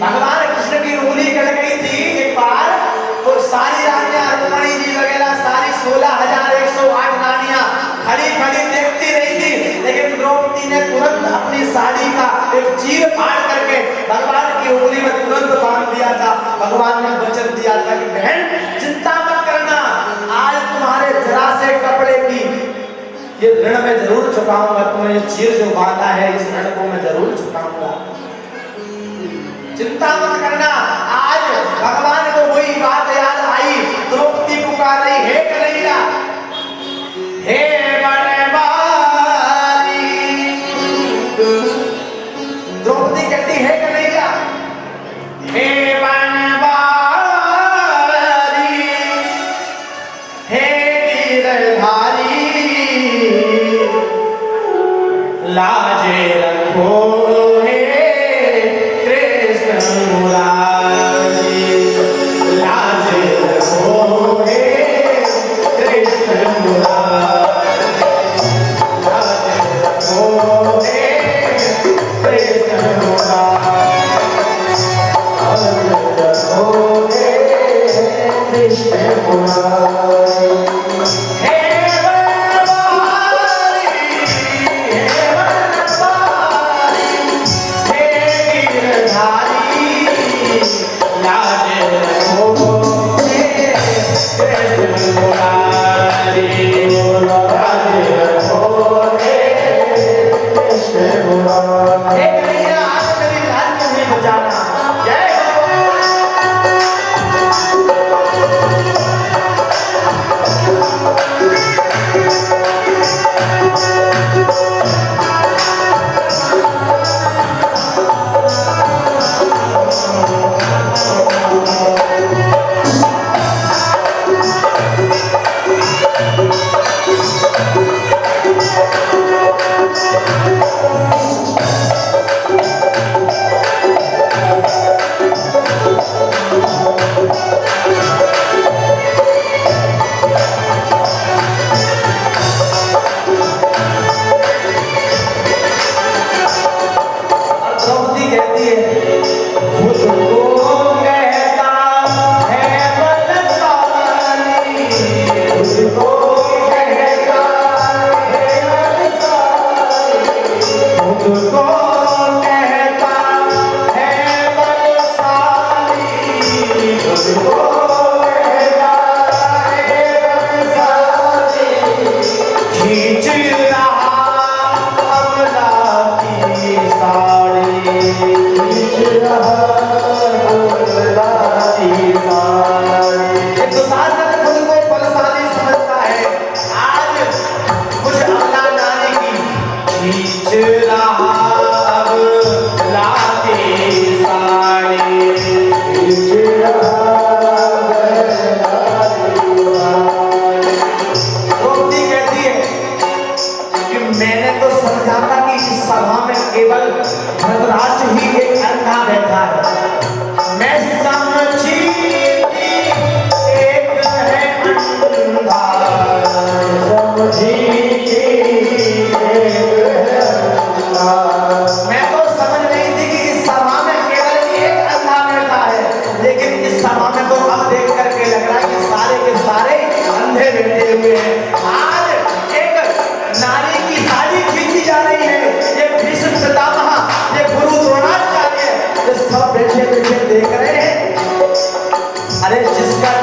भगवान कृष्ण की उंगली कट गई थी एक बार, तो सारी रानियां, रुक्मिणी जी वगैरह सारी 16,108 रानियां खड़ी खड़ी देखती रही थी। लेकिन द्रौपदी ने तुरंत अपनी साड़ी का एक चीर फाड़ करके भगवान की उंगली में तुरंत बांध दिया था। भगवान ने वचन दिया था कि बहन चिंता मत करना, आज तुम्हारे जरा से कपड़े की ये ऋण मैं जरूर चुकाऊंगा, तुमने ये चीर जो बांधा है इस ऋण को मैं जरूर चुकाऊंगा, चिंता मत करना। आज भगवान को वही बात याद आई, द्रौपदी पुकार रही, हे कन्हैया, हे बनवारी। द्रौपदी कहती है कन्हैया, हे बनवारी, हे गिरधारी, लाजे रखो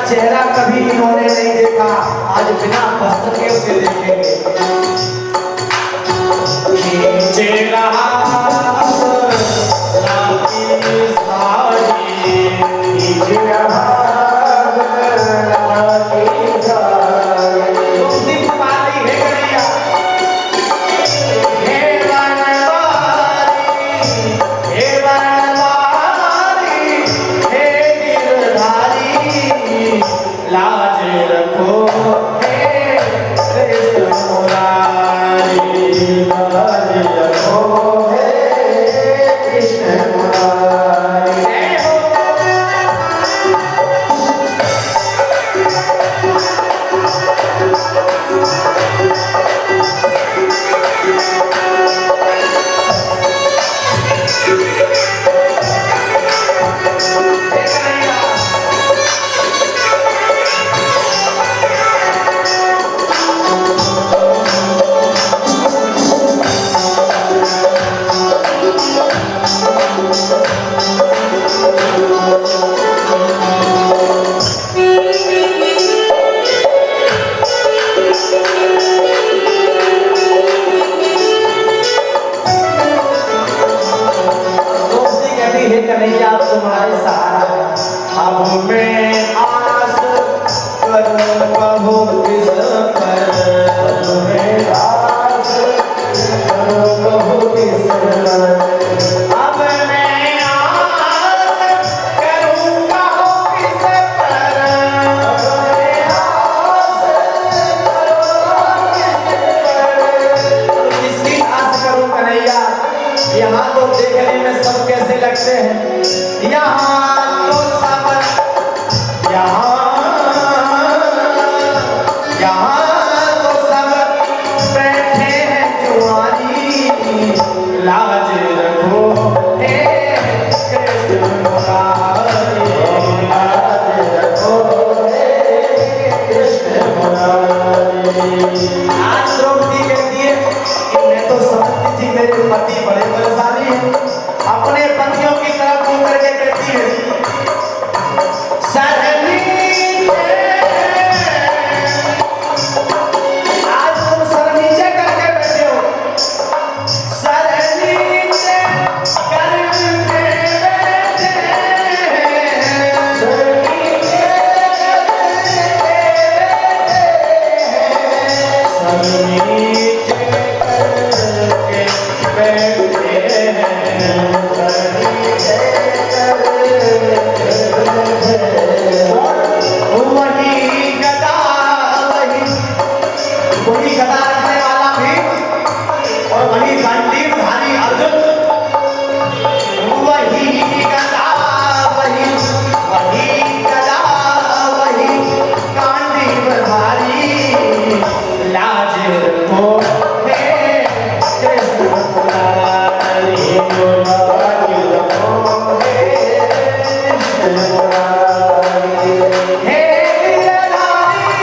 चेहरा कभी इन्होंने नहीं देखा, आज बिना वस्त्र के उसे देखेंगे। कन्हैया तुम्हारे सारा। अब मैं आस करूं कहो किस पर, अब मैं आस करूं कहो किस पर, अब मैं आस करूं कहो किस पर, अब मैं आस करूं किस पर। किसकी आस करूं कन्हैया? यहाँ तो देखने में सब कैसे लगते हैं, यहाँ तो सब, यहाँ तो सब बैठे हैं जुआरी, लाज रखो हे कृष्ण मुरारी, लाज रखो हे कृष्ण मुरारी। आज द्रौपदी कहती है कि मैं तो समझती थी मेरे पति बड़े बलशाली हैं, अपने पतियों की तरफ मुंह करके कहती है सरनी, आज तुम सर नीचे करके बैठे हो, सर नीचे करके बैठे, सर नीचे करके बैठे, सर नीचे करके बैठे हैं, सर नीचे वही गदा, वही गदा रखने वाला भी और वही गांडीवधारी अर्जुन, वही गदा वही गदा वही गांडीवधारी, लाज रखो हे कृष्ण मुरारी, लाज रखो हे कृष्ण मुरारी, हे गिरधारी,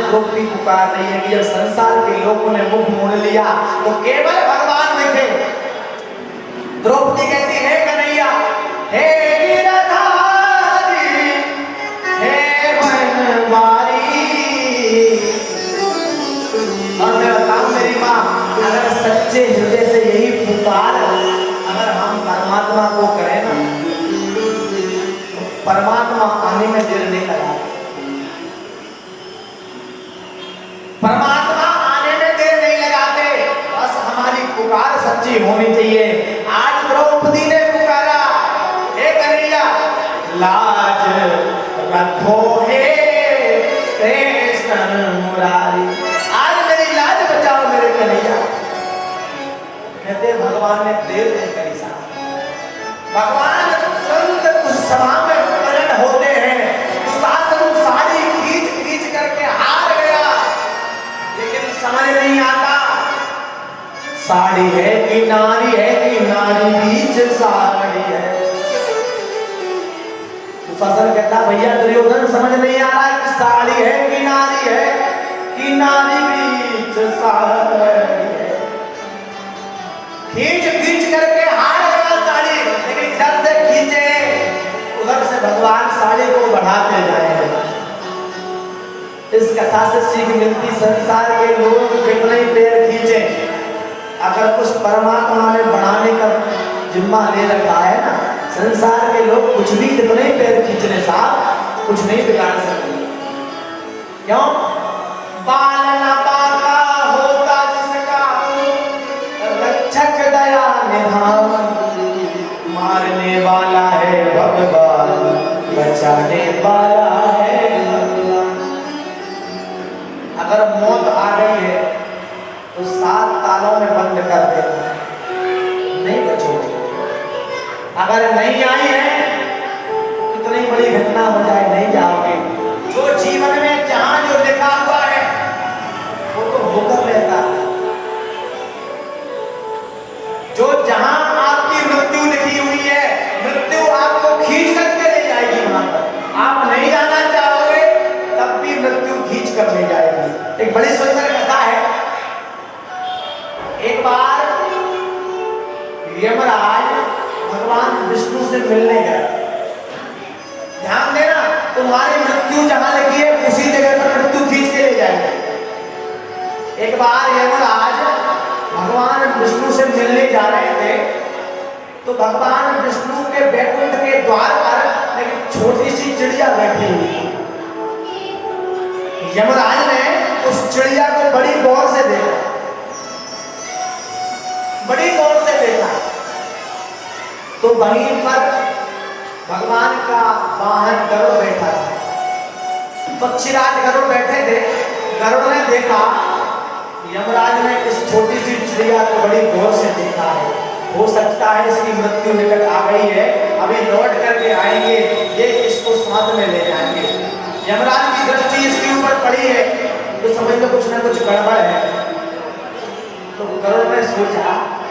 द्रौपदी पुकार रही है कि जब संसार के लोगों ने मुख मोड़ लिया तो केवल भगवान दिखे। द्रौपदी कहती है कन्हैया हे गिरधारी, हे बनवारी, और मैं बताऊं मेरी माँ, अगर सच्चे हृदय से यही पुकार अगर हम परमात्मा को करें ना, परमात्मा आने में देर नहीं लगा, परमात्मा आने में देर नहीं लगाते, बस हमारी पुकार सच्ची होनी चाहिए। आज द्रौपदी ने पुकारा हे कन्हैया लाज रखो हे कृष्ण मुरारी, आज मेरी लाज बचाओ मेरे कन्हैया। कहते भगवान ने देर नहीं करी साहब, भगवान तुरंत उस सभा में प्रकट होते हैं, दुशासन साड़ी खींच खींच करके हार गया, लेकिन समझ नहीं आता साड़ी है कि नारी बीच साड़ी है। दुशासन कहता भैया दुर्योधन समझ नहीं आ रहा कि साड़ी है कि नारी बीच साड़ी है। खींच खींच करके हार गया साड़ी, लेकिन इधर से खींचे उधर से भगवान साड़ी को बढ़ाते जाए। इस कथा से सीख मिलती संसार के लोग कितने पैर खींचे, अगर उस परमात्मा ने बढ़ाने का जिम्मा ले रखा है ना, संसार के लोग कुछ भी कितने पैर खींचने साहब कुछ नहीं बिगाड़ सकते। क्यों? बाल न बाका होता जिसका, रक्षक दया निधान, मारने वाला है भगवान, बचाने वाला है भगवान। अगर मौत आ गई है तो 7 तालों में बंद कर देना, नहीं बचोगे। अगर नहीं आई है, कितनी बड़ी घटना हो जाए नहीं जाओगे। यमराज भगवान विष्णु से मिलने गया। ध्यान देना, तुम्हारी मृत्यु जहां लगी है उसी जगह पर मृत्यु खींच के ले जाएगा। एक बार यमराज भगवान विष्णु से मिलने जा रहे थे, तो भगवान विष्णु के वैकुंठ के द्वार पर एक छोटी सी चिड़िया बैठी हुई थी। यमराज ने उस चिड़िया को बड़ी गौर से देखा, बड़ी गौर से देखा, तो वहीं पर भगवान का वाहन गरुड़ बैठा था। पक्षीराज गरुड़ बैठे थे। गरुड़ ने देखा, यमराज ने इस छोटी सी चिड़िया को बड़ी गौर से देखा है, हो सकता है इसकी मृत्यु निकट आ गई है, अभी लौट करके आएंगे, ये इसको साथ में ले जाएंगे। यमराज की दृष्टि इसके ऊपर पड़ी है, तो समझ लो कुछ ना कुछ गड़बड़ है। तो गरुड़ ने सोचा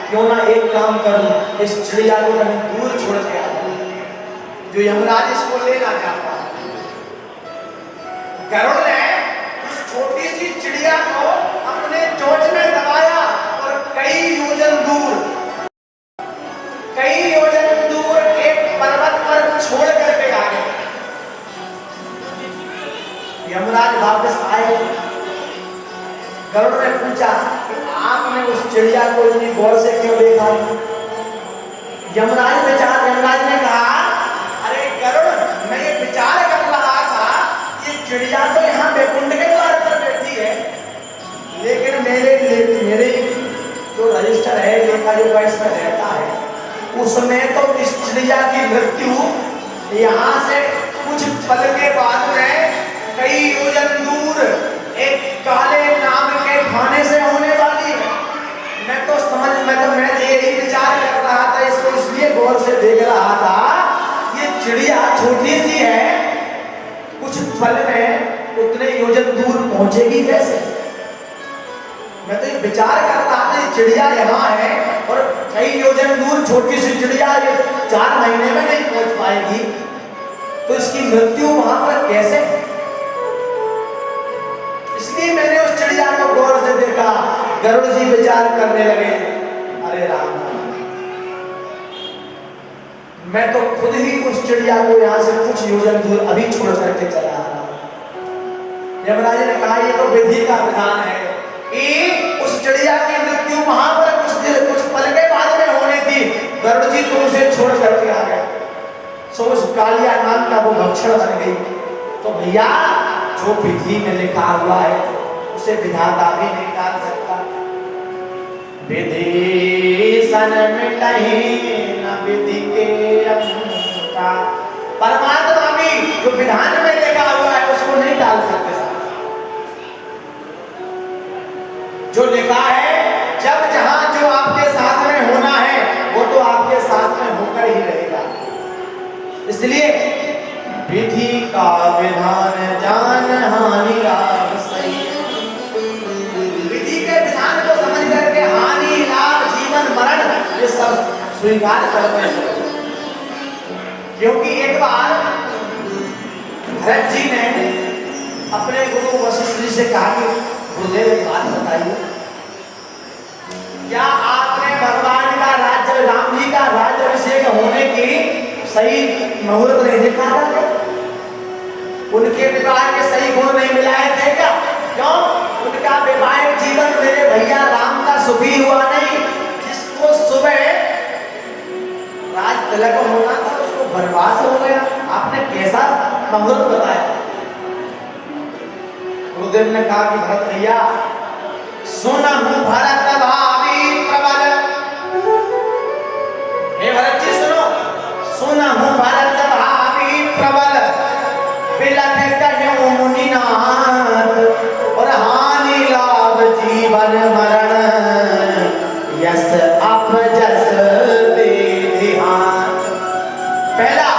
क्यों ना एक काम करूं, इस चिड़िया को कहीं दूर छोड़ के आ जाऊं, जो यमराज इसको लेना चाहता है। गरुड़ ने उस छोटी सी चिड़िया को अपने चोंच में दबाया और कई योजन दूर एक पर्वत पर छोड़ करके आ गए। यमराज वापस आए। गरुड़ ने पूछा कि आपने उस चिड़िया को इतनी गौर से क्यों देखा? यमराज ने कहा, अरे गरुड़, मैं ये विचार कर रहा था, ये चिड़िया तो यहाँ वैकुंठ के द्वार पर बैठी है, लेकिन मेरे जो रजिस्टर है, लेखा जो इसमें रहता है, उसमें तो इस चिड़िया की मृत्यु यहाँ से कुछ पल के बाद में कई योजन दूर एक काले नाग के खाने से होने वाली है। मैं यही विचार कर रहा था, इसको इसलिए गौर से देख रहा था, ये चिड़िया छोटी सी है, कुछ पल में उतने योजन दूर पहुंचेगी कैसे? मैं तो ये विचार कर रहा था, ये चिड़िया यहाँ है और कई योजन दूर छोटी सी चिड़िया ये 4 महीने में नहीं पहुंच पाएगी, तो इसकी मृत्यु वहां पर कैसे? इसलिए मैंने उस चिड़िया को गौर से देखा। गरुड़ जी विचार करने लगे, अरे राम, मैं तो खुद ही उस चिड़िया को यहाँ से कुछ योजन दूर अभी छोड़ करके चला आ रहा हूं। यमराज ने कहा, ये तो विधि का विधान है कि उस चिड़िया की मृत्यु वहां पर कुछ पल के बाद में होनी थी, गरुड़ जी तो उसे छोड़ करके आ गए, सो उस कालिया नाग का वो भक्षण बन गई। तो भैया, जो विधि में लिखा हुआ है उसे विधाता भी नहीं डाल सकता। विधि सन मिटहि न विधि के अंता। परमात्मा भी जो विधान में लिखा हुआ है उसको नहीं डाल सकते। जो लिखा है, जब जहां जो आपके साथ में होना है वो तो आपके साथ में होकर ही रहेगा। इसलिए विधि का विधान जान हानि लाभ सही। विधि के विधान को समझ करके हानि लाभ जीवन मरण ये सब स्वीकार करते हैं। क्योंकि एक बार भरत जी ने अपने गुरु वशिष्ठ जी से कहा कि गुरुदेव एक बात बताइए, क्या आपने भगवान का राज्य, राम जी का राज्याभिषेक होने की सही मुहूर्त नहीं देखा था? उनके विवाह के सही गुण नहीं मिलाए थे क्या? क्यों? उनका वैवाहिक जीवन मेरे भैया राम का सुखी हुआ नहीं। जिसको सुबह राज तिलक होना था उसको वनवास हो गया। आपने कैसा मुहूर्त बताया? गुरुदेव ने कहा कि भरत भैया, सुना हूं भरत भावी प्रबल। हे भरत जी सुनो, सुना हूं भरत भावी प्रबल, बिलख कह्यो मुनिनाथ, और हानि लाभ जीवन मरण, यस अपजस दे हाथ। पहला,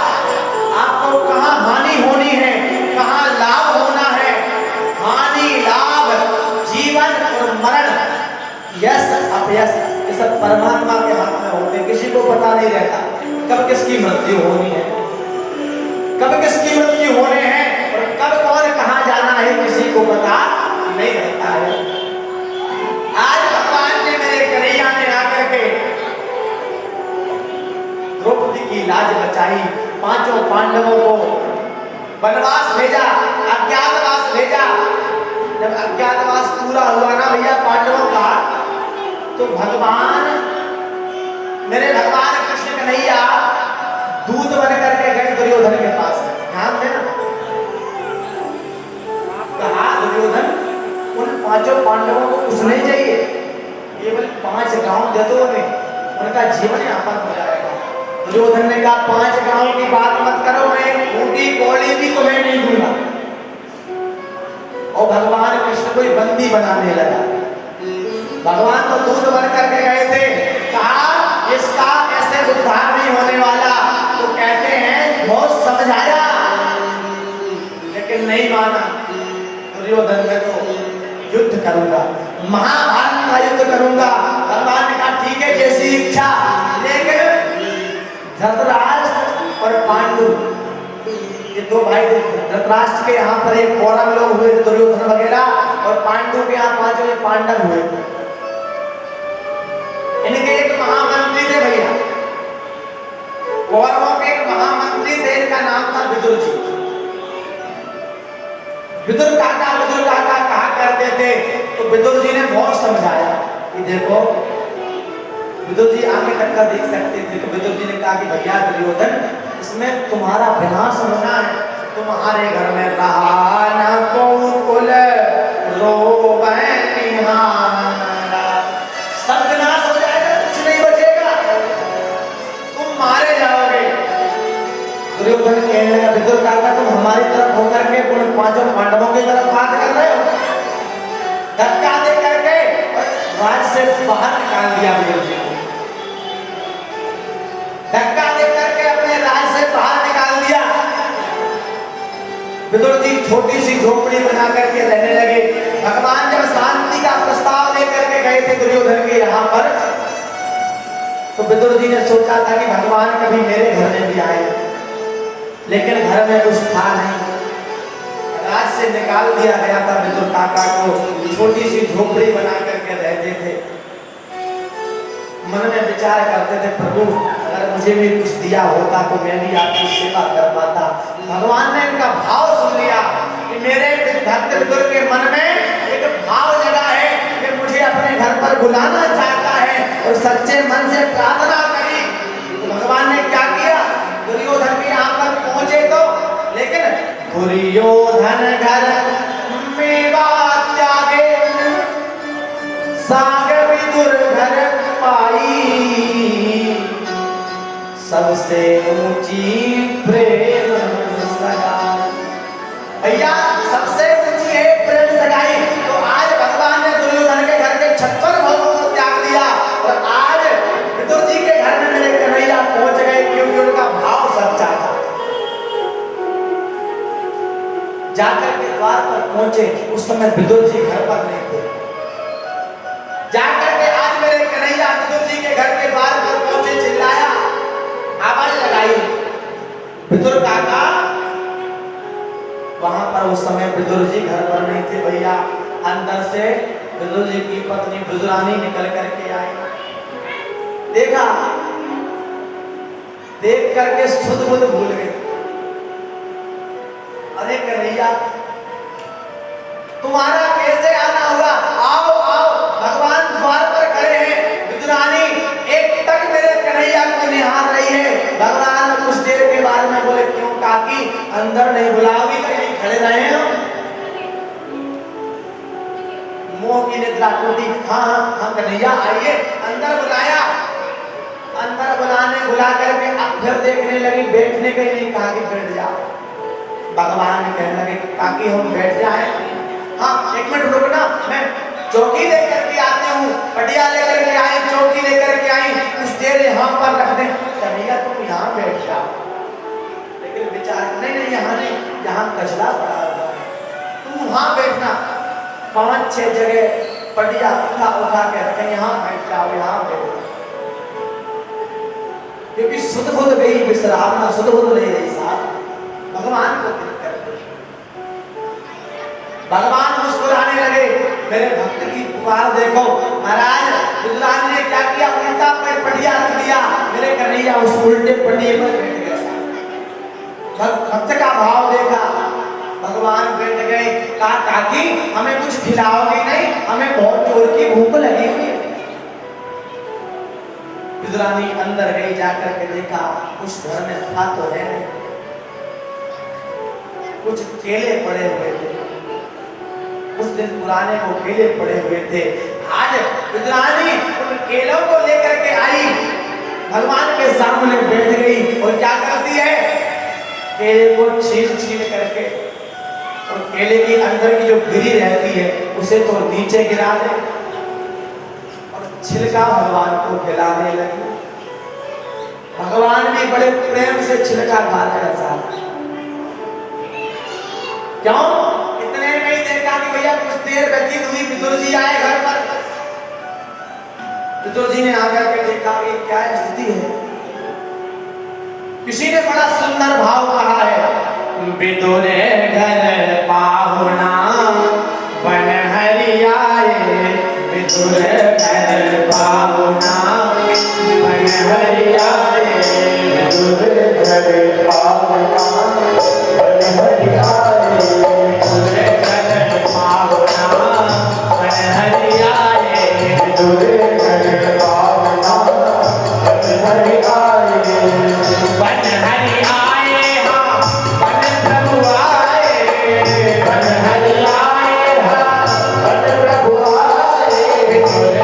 आपको कहां हानि होनी है, कहां लाभ होना है। हानि लाभ जीवन और मरण, यस अपयस, ये सब परमात्मा के हाथ में होते, किसी को पता नहीं रहता कब किसकी मृत्यु होनी है, कब किसकी मृत्यु होने हैं, और कब कौन कहां जाना है किसी को पता नहीं रहता है। आज भगवान ने मेरे कन्हैया ने आकर के द्रौपदी की लाज बचाई, पांचों पांडवों को वनवास भेजा, अज्ञातवास भेजा। जब अज्ञातवास पूरा हुआ ना भैया पांडवों का, तो मेरे भगवान कृष्ण कन्हैया दूत बन करके गए दुर्योधन के पास। ध्यान देना, कहा दुर्योधन उन पांचों पांडवों को कुछ नहीं चाहिए, केवल 5 गांव दे दो उन्हें, उनका जीवन यापन हो जाएगा। दुर्योधन ने कहा 5 गांव की बात मत करो, मैं बूटी कौड़ी भी तुम्हें नहीं दूंगा। और भगवान कृष्ण को बंदी बनाने लगा। भगवान तो दूध बन करके गए थे, कहा इसका ऐसे उद्धार नहीं होने वाला। तो कहते हैं बहुत समझाया लेकिन नहीं माना। दुर्योधन में तो युद्ध करूंगा, महाभारत का युद्ध करूंगा। भगवान ने कहा ठीक है जैसी इच्छा। लेकिन धृतराष्ट्र और पांडु, ये 2 भाई, धृतराष्ट्र के यहाँ पर एक कौरव लोग हुए दुर्योधन वगैरह, और पांडु के यहाँ 5 पांडव हुए। इनके एक महामंत्री थे भैया, कौरवों के एक महामंत्री थे, इनका नाम था विदुर जी। विदुर काका कहा करते थे। तो विदुर जी ने बहुत समझाया कि देखो, विदुर जी आगे तक का देख सकते थे। तो विदुर जी ने कहा कि भैया दुर्योधन, इसमें तुम्हारा विनाश होना है। तुम्हारे घर में रहा न को कुल रोवे निहारा, सब विनाश हो जाएगा, कुछ नहीं बचेगा, तुम मारे जाओगे। दुर्योधन कहने लगा विदुर काका तुम हमारी तरफ होकर के उन 5 पांडवों की तरफ बात कर रहे हो। धक्का दे करके राज से बाहर निकाल दिया विदुर जी को। धक्का दे करके अपने राज से बाहर निकाल दिया। विदुर जी छोटी सी झोपड़ी बना करके रहने लगे। भगवान जब शांति का प्रस्ताव लेकर के गए थे दुर्योधन के यहाँ पर, तो विदुर जी ने सोचा था कि भगवान कभी मेरे घर में भी आए, लेकिन घर में कुछ था नहीं। राज से निकाल दिया गया था विदुर काका को, छोटी सी झोपड़ी बना करके रहते थे। मन में विचार करते थे प्रभु अगर मुझे भी कुछ दिया होता तो मैं भी आपकी सेवा कर पाता। भगवान ने इनका भाव सुन लिया कि मेरे भक्त विदुर के मन में एक भाव जगा है कि मुझे अपने घर पर बुलाना चाहता है, और सच्चे मन से प्रार्थना करी। तो भगवान ने क्या किया, दुर्योधन के यहाँ पर पहुंचे तो, लेकिन दुर्योधन घर मेवा त्यागे साग विदुर घर पाई, सबसे ऊंची प्रेम सगाई। भैया सबसे ऊंची है प्रेम सगाई। तो आज भगवान ने दुर्योधन के घर के 56 भवनों को त्याग दिया, और आज विदुर जी के घर में मेरे कन्हैया पहुंच गए, क्योंकि उनका भाव सच्चा था। जाकर के द्वार पर पहुंचे, उस समय विदुर जी घर पर नहीं थे। जाकर के आज मेरे कन्हैया विदुर जी के घर के द्वार पर पहुंचे, चिल्लाया, आवाज लगाई, विदुर काका। वहां पर उस समय विदुर जी घर पर नहीं थे भैया। अंदर से विदुर जी की पत्नी विदुरानी निकल करके आई। देखा, देख करके सुध बुध भूल गए। अरे कन्हैया तुम्हारा कैसे आना हुआ, आओ आओ, भगवान द्वार पर खड़े हैं। विदुरानी एक तक मेरे कन्हैया को निहार रही है। भगवान कुछ देर के बाद में बोले क्यों काकी अंदर नहीं बुलाओगी, कहीं खड़े रहे हैं। मोह की निद्रा टूटी। हाँ हम कन्हैया आइए। अंदर बुलाया, अंदर बुला करके अब फिर देखने लगी, बैठने के लिए कहा कि बैठ जाओ। भगवान कहने लगे काकी हम बैठ जाए। हाँ 1 मिनट रुकना, मैं चौकी लेकर के आते हूँ। पटिया लेकर के आई, चौकी लेकर के आई, कुछ देर यहाँ पर रख दें। कन्हैया तुम यहाँ बैठ जाओ। लेकिन विचार नहीं यहाँ नहीं, यहाँ कचरा पड़ा हुआ है, तुम वहाँ बैठना। 5-6 जगह पटिया उठा के रखें, यहाँ बैठ जाओ, यहाँ बैठ जाओ। क्योंकि सुध बुध गई, विश्राम सुध बुध नहीं रही साहब। भगवान को भगवान मुस्कुराने लगे। मेरे भक्त की पुकार देखो। महाराज विद्वान ने क्या किया, उल्टा पर पटिया रख दिया। मेरे लिया, उस उल्टे पटिए पर बैठ गया। भक्त का भाव देखा, भगवान बैठ गए, कहा काकी हमें कुछ खिलाओगे नहीं, हमें बहुत जोर की भूख लगी हुई है। विदुरानी अंदर गई, जाकर के देखा उस घर में था तो है नहीं, कुछ केले पड़े हुए थे, कुछ दिन पुराने वो केले पड़े हुए थे। आज विदुरानी उन केलों को लेकर के आई, भगवान के सामने बैठ गई और क्या करती है, केले को छील छील करके और केले के अंदर की जो गिरी रहती है उसे तो नीचे गिरा दे और छिलका भगवान को खिलाने लगी। भगवान भी बड़े प्रेम से छिलका खाने लगा। क्यों? इतने में ही देखा कि भैया कुछ देर व्यतीत हुई, विदुर जी आए घर पर। विदुर जी ने आकर के देखा कि क्या स्थिति है। किसी ने बड़ा सुंदर भाव कहा है, विदुर घर पाहुना बन हरियाए, विदुर घर पाहुना बन हरियाए, विदुर घर पाहुना बन हरियाए, विदुर घर पाहुना बन हरियाए, विदुर घर पाहुना बन हरियाए, बन हरियाए हाँ बन प्रभु आए, बन हरियाए हाँ बन प्रभु आए, विदुर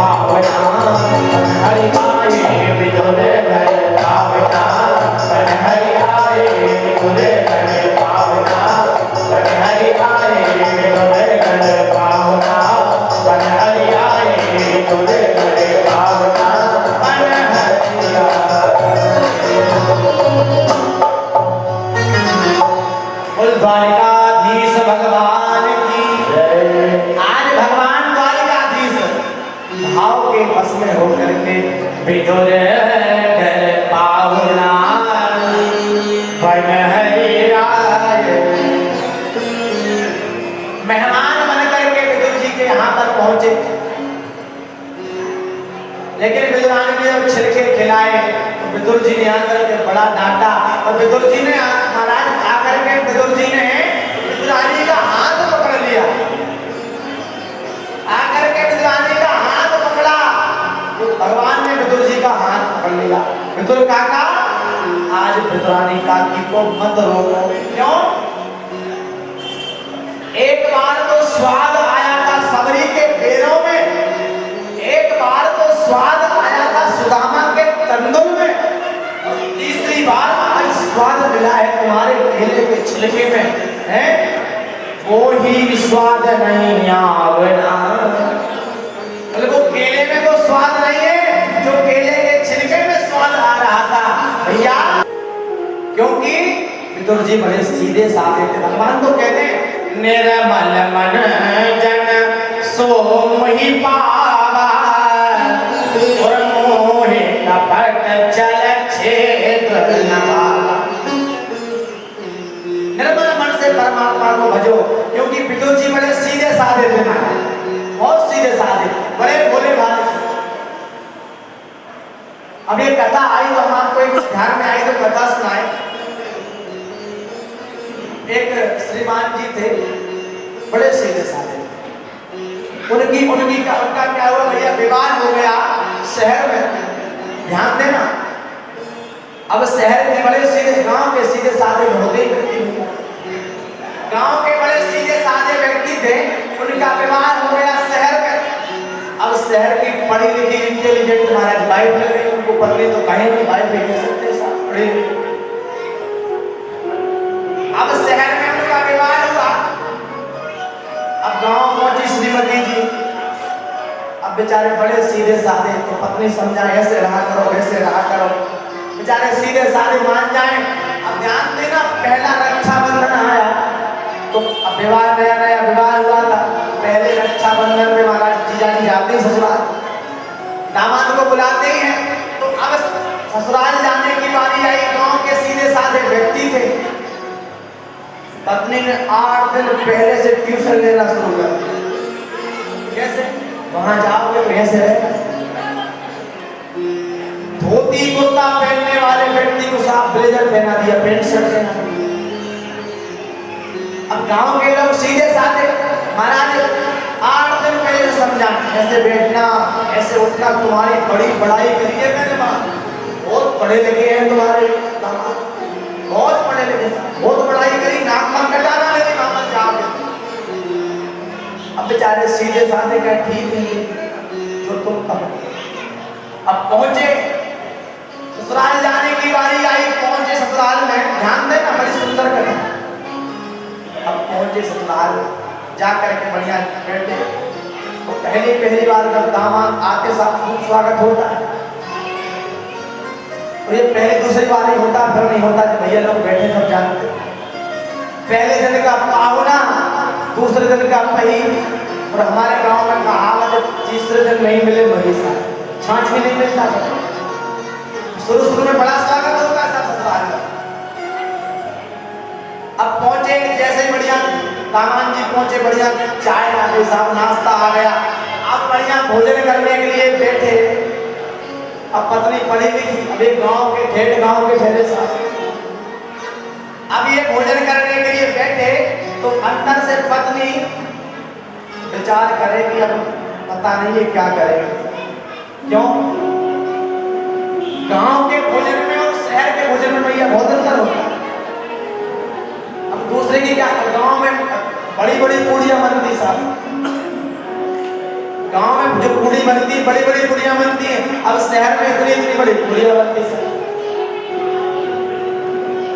पावना हरि आए विदुर घर पावना हरि आए विदुर घर पावना हरि आए विदुर घर पावना हरि आए विदुर घर पावना द्वारिकाधीश भगवान की आज भगवान द्वारिकाधीश भाव के बस में होकर के विदुर घर पावना बन हरि आए मेहमान बन करके विदुर जी के यहाँ पर पहुंचे। लेकिन विदुरानी ने जब छिलके खिलाए तो विदुर जी ने आकर के बड़ा डांटा और विदुर जी ने महाराज आकर के विदुर जी ने विदुरानी का हाथ पकड़ लिया। आकर के विदुरानी का हाथ पकड़ा तो भगवान ने विदुर जी का हाथ पकड़ लिया। विदुर काका आज विदुरानी काकी को मत रोको। क्यों? एक बार तो स्वाद आया था सबरी के बेरों में, एक बार तो स्वाद आया था सुदामा के तंदुर में, तीसरी बार आज स्वाद मिला है तुम्हारे केले के छिलके में, है? वो ही स्वाद नहीं आवना। मतलब वो केले में तो स्वाद नहीं है जो केले के छिलके में स्वाद आ रहा था भैया। क्योंकि विदुर जी बड़े सीधे साधे थे। भगवान तो कहते हैं निर्मल मन जन सो मोहि पावा और मोहे कपट चल क्षेत्र नवाला। निर्मल मन से परमात्मा को भजो। क्योंकि विदुर जी बड़े सीधे साधे थे, बहुत सीधे साधे, बड़े भोले भाले। अब ये कथा आई तो हम आपको एक ध्यान में आई तो कथा सुनाए। एक श्रीमान जी थे, बड़े सीधे साधे। उनका क्या हुआ भैया, विवाह हो गया शहर में। ध्यान देना, अब शहर के बड़े सीधे, गांव के सीधे साधे होते ही व्यक्ति, गांव के बड़े सीधे साधे व्यक्ति थे, उनका विवाह हो गया शहर में। अब शहर की पढ़ी लिखी इंटेलिजेंट महाराज वाइफ लग गई उनको, पत्नी तो कहीं नहीं, वाइफ भी कह सकते साहब, पढ़ी लिखी। अब शहर में उनका विवाह हुआ। अब गांव पहुंची श्रीमती जी। अब बेचारे बड़े सीधे साधे, तो पत्नी समझा ऐसे रहा करो, वैसे रहा करो। बेचारे सीधे साधे मान जाए। अब ध्यान देना, पहला रक्षाबंधन आया तो अब विवाह, नया नया विवाह हुआ था। पहले रक्षाबंधन में महाराज जीजा जी जाते ससुराल, दामाद को बुलाते ही हैं। तो अब ससुराल जाने की बारी आई। गांव के सीधे साधे व्यक्ति थे। पत्नी ने 8 दिन पहले से ट्यूशन लेना शुरू कर दिया। कैसे? वहां जाओगे तो ऐसे रहेगा। धोती कुर्ता पहनने वाले व्यक्ति को साफ ब्लेजर पहना दिया, पैंट शर्ट पहना दिया। अब गांव के लोग सीधे साधे, महाराज 8 दिन पहले समझा, ऐसे बैठना, ऐसे उठना, तुम्हारी बड़ी बड़ाई करी है मैंने मां, बहुत पढ़े लिखे हैं तुम्हारे दामाद, बहुत पढ़े लिखे, बहुत पढ़ाई करी, नाक मत कटाना, लेकिन वापस जाओगे। अब बेचारे सीधे साधे का ठीक है जो तुम कहो। अब पहुंचे ससुराल, जाने की बारी आई। पहुंचे ससुराल में, ध्यान देना, बड़ी सुंदर कथा। अब पहुंचे ससुराल, जा करके बढ़िया बैठे। तो पहली बार जब दामाद आते साथ खूब स्वागत होता है। तो ये पहले दूसरी बार ही होता, फिर नहीं होता। जब भैया लोग बैठे सब जानते, पहले दिन का पावना, दूसरे दिन का पही। और हमारे गांव में कहावत है, तीसरे दिन नहीं मिले महिषा, छाछ भी नहीं मिलता। शुरू में बड़ा स्वागत होता है सब ससुराल में। अब पहुंचे, जैसे ही बढ़िया दामाद जी पहुंचे, बढ़िया चाय आ गई साहब, नाश्ता आ गया। अब बढ़िया भोजन करने के लिए बैठे। अब पत्नी पढ़ी लिखी, अब एक गांव के ठेठ गांव के ठहरे साहब, अब ये भोजन करने के लिए बैठे। तो अंदर से पत्नी विचार करेगी, अब पता नहीं है क्या करेगी। क्यों? गांव के भोजन में और शहर के भोजन में भैया बहुत अंतर होता है। अब दूसरे की क्या, गांव में बड़ी बड़ी पूड़ियां बनती साहब, गांव में जो पूड़ी बनती है, बड़ी बड़ी पूड़ियां बनती हैं, अब शहर में इतनी इतनी बड़ी पूड़ियां बनती है।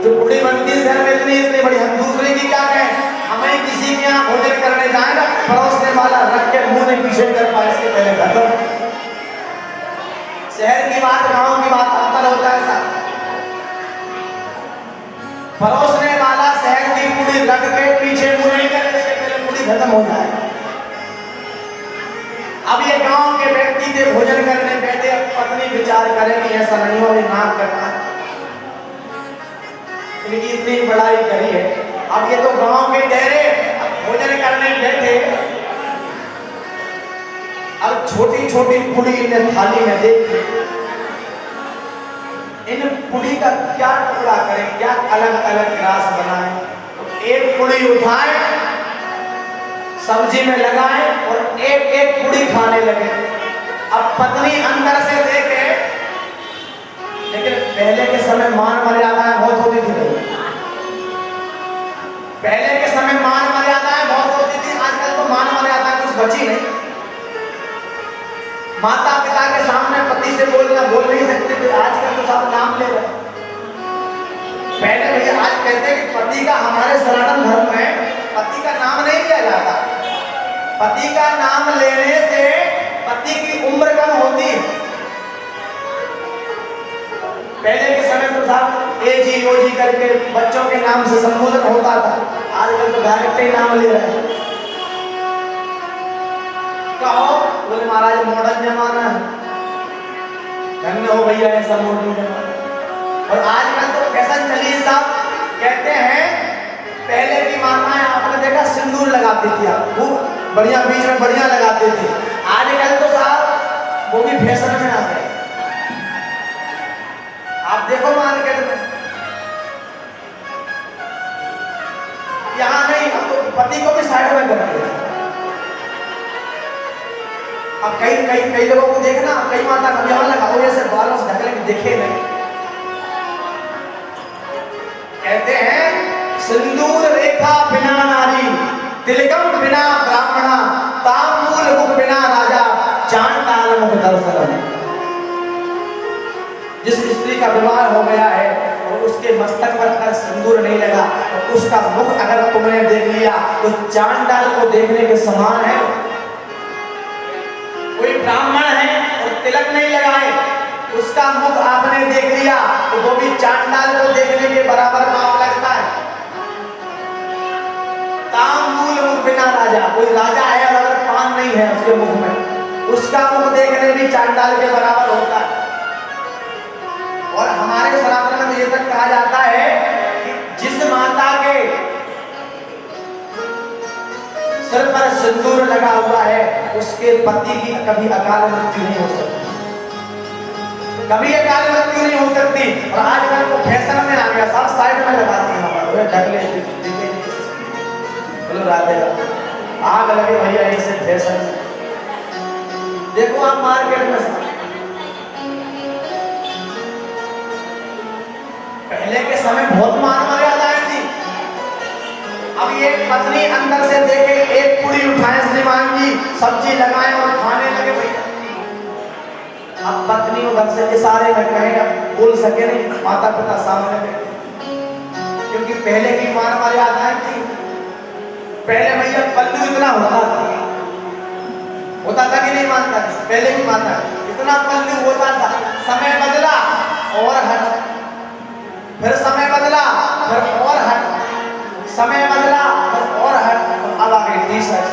जो पूड़ी बनती है शहर में इतनी इतनी बड़ी, हम दूसरे की क्या कहें? हमें किसी के यहाँ भोजन करने जाए ना, परोसने वाला रख के मुंह में पीछे कर पाए इसके पहले खत्म। शहर की बात, गांव की बात अंतर होता है साहब। परोसने वाला शहर की पूड़ी रख के पीछे मुंह नहीं करे, इसके पहले पूड़ी खत्म हो जाए। अब ये गांव के व्यक्ति थे, भोजन करने बैठे, पत्नी विचार करेगी ऐसा नहीं हो, नाक करना इनकी इतनी बड़ाई करी है। अब ये तो गांव के डेरे भोजन करने बैठे, अब छोटी छोटी पूड़ी इन्हें थाली में देखी, इन पूड़ी का क्या टुकड़ा करें, क्या अलग अलग ग्रास बनाएं। तो एक पूड़ी उठाए, सब्जी में लगाए और एक एक पूड़ी खाने लगे। अब पत्नी अंदर से देखे, लेकिन पहले के समय मान मर्यादाएं बहुत होती थी। पहले के समय मान मर्यादाएं बहुत होती थी, आजकल तो मान मर्यादाएं कुछ बची नहीं। माता पिता के सामने पति से बोल नहीं सकते थे, आजकल तो सब नाम ले रहे। पहले भैया आज कहते हैं कि पति का, हमारे सनातन धर्म में पति का नाम नहीं लिया जाता। पति का नाम लेने से पति की उम्र कम होती है। पहले के समय तो साहब एजी ओजी करके बच्चों के नाम से संबोधन होता था, आजकल तो डायरेक्ट ही नाम ले रहे हैं। कहो बोले महाराज मॉडर्न जमाना है, धन्य हो भैया ऐसा मॉडर्न जमाना। और आजकल तो फैशन चली साहब, कहते हैं पहले की माताएं आपने देखा सिंदूर लगाती थी, आप वो बढ़िया बीच में बढ़िया लगाती थी। आजकल तो साहब वो भी फैशन में आ गए। आप देखो मार्केट में, यहाँ नहीं, हम तो पति को भी साइड में करते हैं। अब कई लोगों को देखना, कई माता का यहाँ लगा हो ऐसे बालों से ढकले के दिखे नहीं। कहते हैं सिंदूर रेखा बिना नारी, तिलकम बिना ब्राह्मणा, तांबूल मुख बिना राजा, चांडाल मुख दर्शनम। जिस स्त्री का विवाह हो गया है और उसके मस्तक पर अगर सिंदूर नहीं लगा तो उसका मुख अगर तुमने देख लिया तो चांडाल को देखने के समान है। कोई ब्राह्मण है और तिलक नहीं लगाए, उसका मुख आपने देख लिया तो वो भी चांडाल को देखने के बराबर पाप लगता है। तांबूल मुख बिना राजा, कोई राजा है और अगर पान नहीं है उसके मुख में, उसका मुख देखने भी चांडाल के बराबर होता है। और हमारे सनातन में ये तक कहा जाता है कि जिस माता के सिर पर सिंदूर लगा हुआ है उसके पति की कभी अकाल मृत्यु नहीं हो सकती, कभी अकाल मृत्यु नहीं हो सकती। और आजकल तो फैशन में आ गया, सब साइड में लगाती है, हमारे ढकले दिखे बोलो राधे आग लगे भैया ऐसे फैशन। देखो आप मार्केट में, पहले के समय बहुत मान मर्यादाएं थी। अब ये पत्नी अंदर से देखे, एक पूरी उठाए श्रीमान जी, सब्जी लगाए और खाने लगे भैया। अब पत्नी उधर से इशारे में कहे, बोल सके नहीं माता पिता सामने में, क्योंकि पहले की मान मर्यादाएं थी। पहले भैया पल्लू इतना होता था कि नहीं मानता, पहले की माता इतना पल्लू होता था। समय बदला और हट, फिर समय बदला फिर और हट, समय बदला फिर और हट, अब आ गई टी-शर्ट।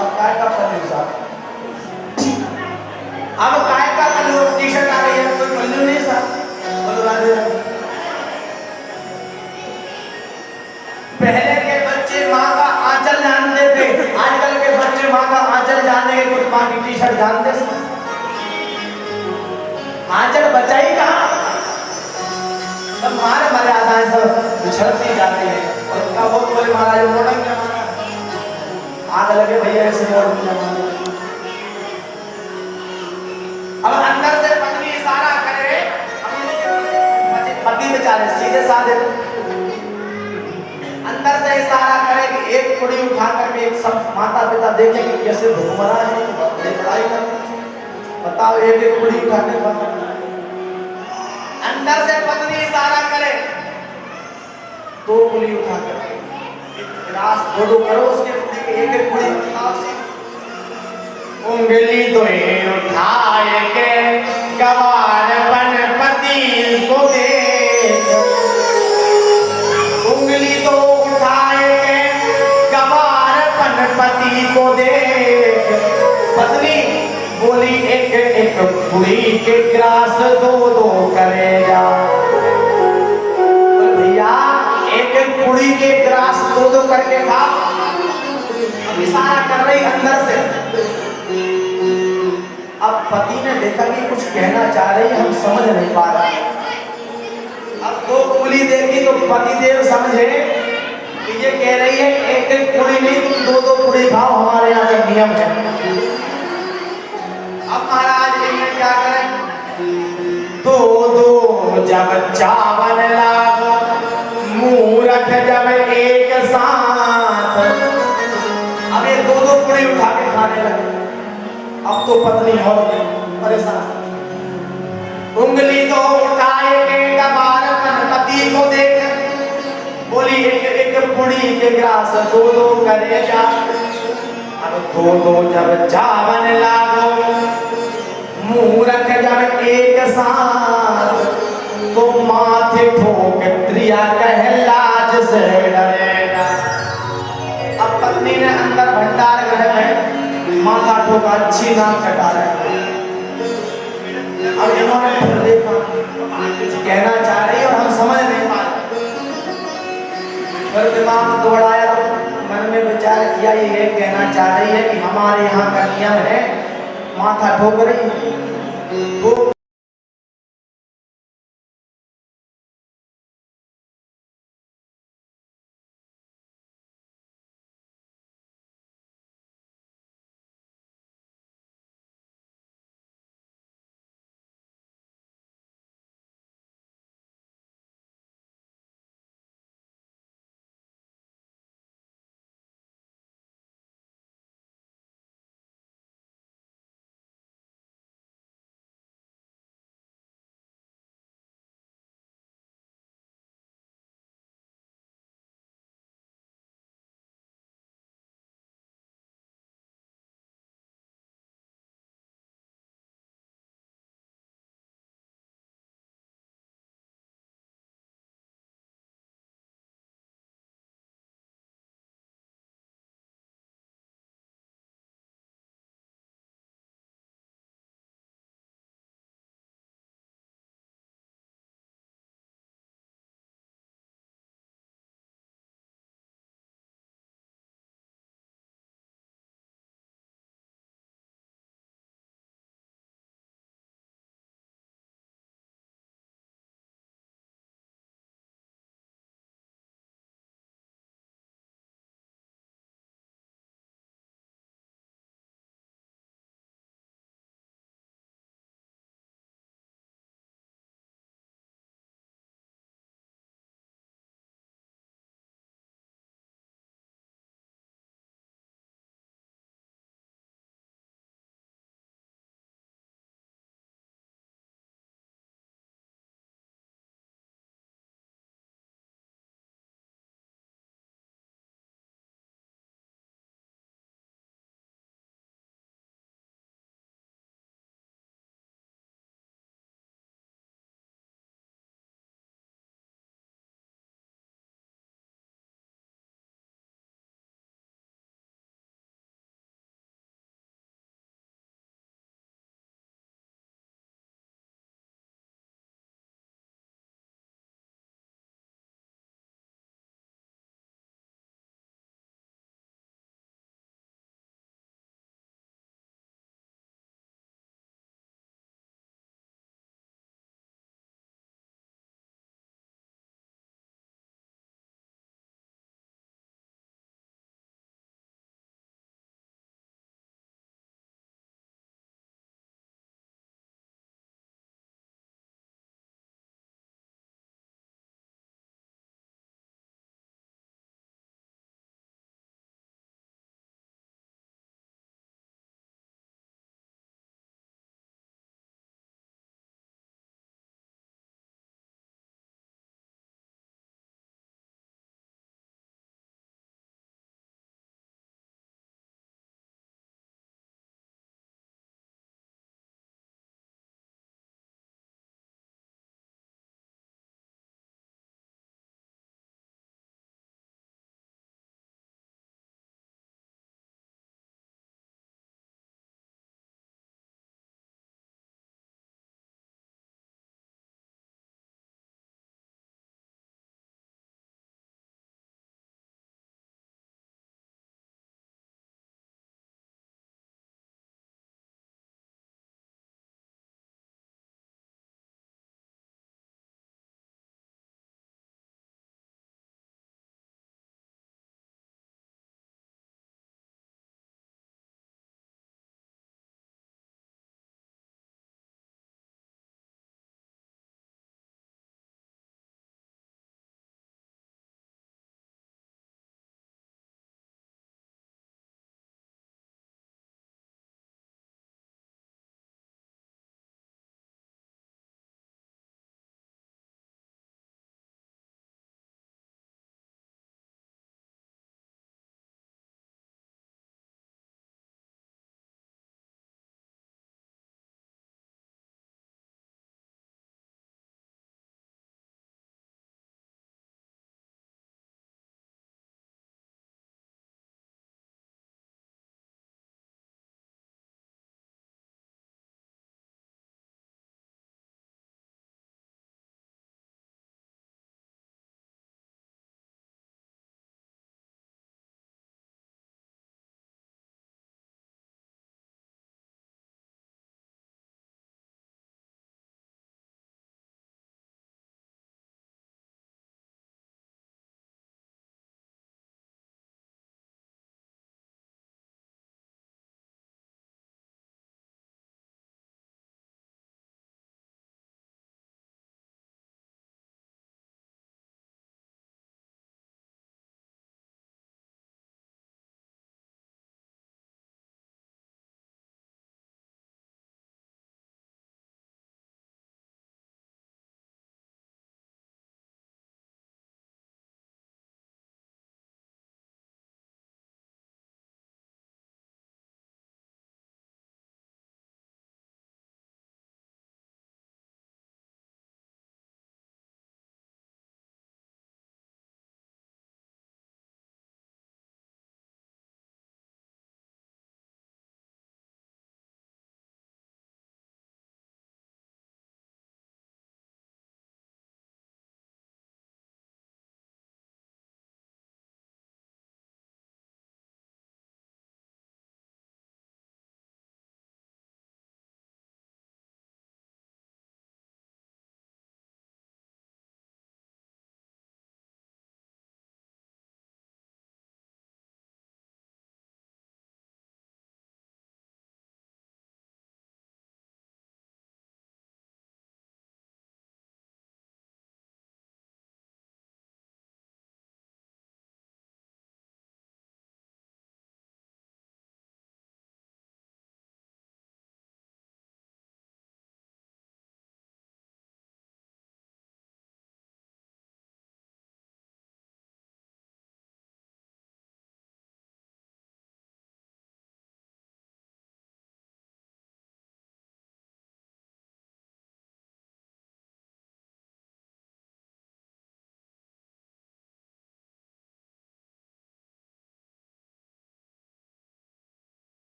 अब काय का पल्लू साहब, अब काय का पल्लू टी-शर्ट आ गई है, कोई पल्लू नहीं साहब। बोलो राधे राधे। पहले के बच्चे माँ का आंचल जानते थे, आजकल के बच्चे माँ का आंचल जानने के कुछ माँ की टी-शर्ट जानते। आंचल बचा ही कहाँ, सब हमारे मर्यादाएं सब बिछड़ती जाती है। और उनका वो बोले महाराज मॉडर्न जमाना, आग लगे भैया ऐसे मॉडर्न जमाना। अब अंदर से पत्नी इशारा करे, पति बेचारे सीधे साधे अंदर अंदर से इशारा करे कि एक कुड़ी उठा करके एक सब माता पिता देखे कि कैसे भूखमरा है तो बड़ी पढ़ाई करते हैं। बताओ एक एक कुड़ी उठा के अंदर से पत्नी इशारा करे दो कुड़ी उठा करके गिलास दो करो उसके एक एक कुड़ी उठाओ से उंगली तो उठाए के गवार पति को देख उंगली तो उठाए के गवार पति को देख पत्नी बोली एक एक कुड़ी के ग्रास दो दो करे जा भैया एक एक कुड़ी के ग्रास दो दो करके खा इशारा कर रही अंदर से। अब पति ने देखा कि कुछ कहना चाह रही है हम समझ नहीं पा रहे। अब दो कुली देखी तो पति देव समझे कि ये कह रही है एक एक कुड़ी नहीं तुम दो दो कुड़ी खाओ हमारे यहाँ का नियम है। अब महाराज इनने क्या करें दो दो जब चावल लाग मूरख जब एक साथ अब ये दो दो कुड़ी उठा के खाने लगे। अब तो पत्नी और परेशान उंगली तो उठाए के गवार पति को देख बोली एक एक कुड़ी के ग्रास दो दो करे जा। अब दो दो जब चावल लागो मूरख जब एक साथ तो माथे ठोक त्रिया कह लाज से डरेगा। अब पत्नी ने अंदर भंडार गृह में माथा ठोका अच्छी नाक कटा रहे। अब इन्होंने फिर देखा कहना चाह रही और हम समझ नहीं पा रहे। फिर दिमाग दौड़ाया तो मन में विचार किया ये कहना चाह रही है कि हमारे यहाँ का नियम है माथा ठोक रही। दो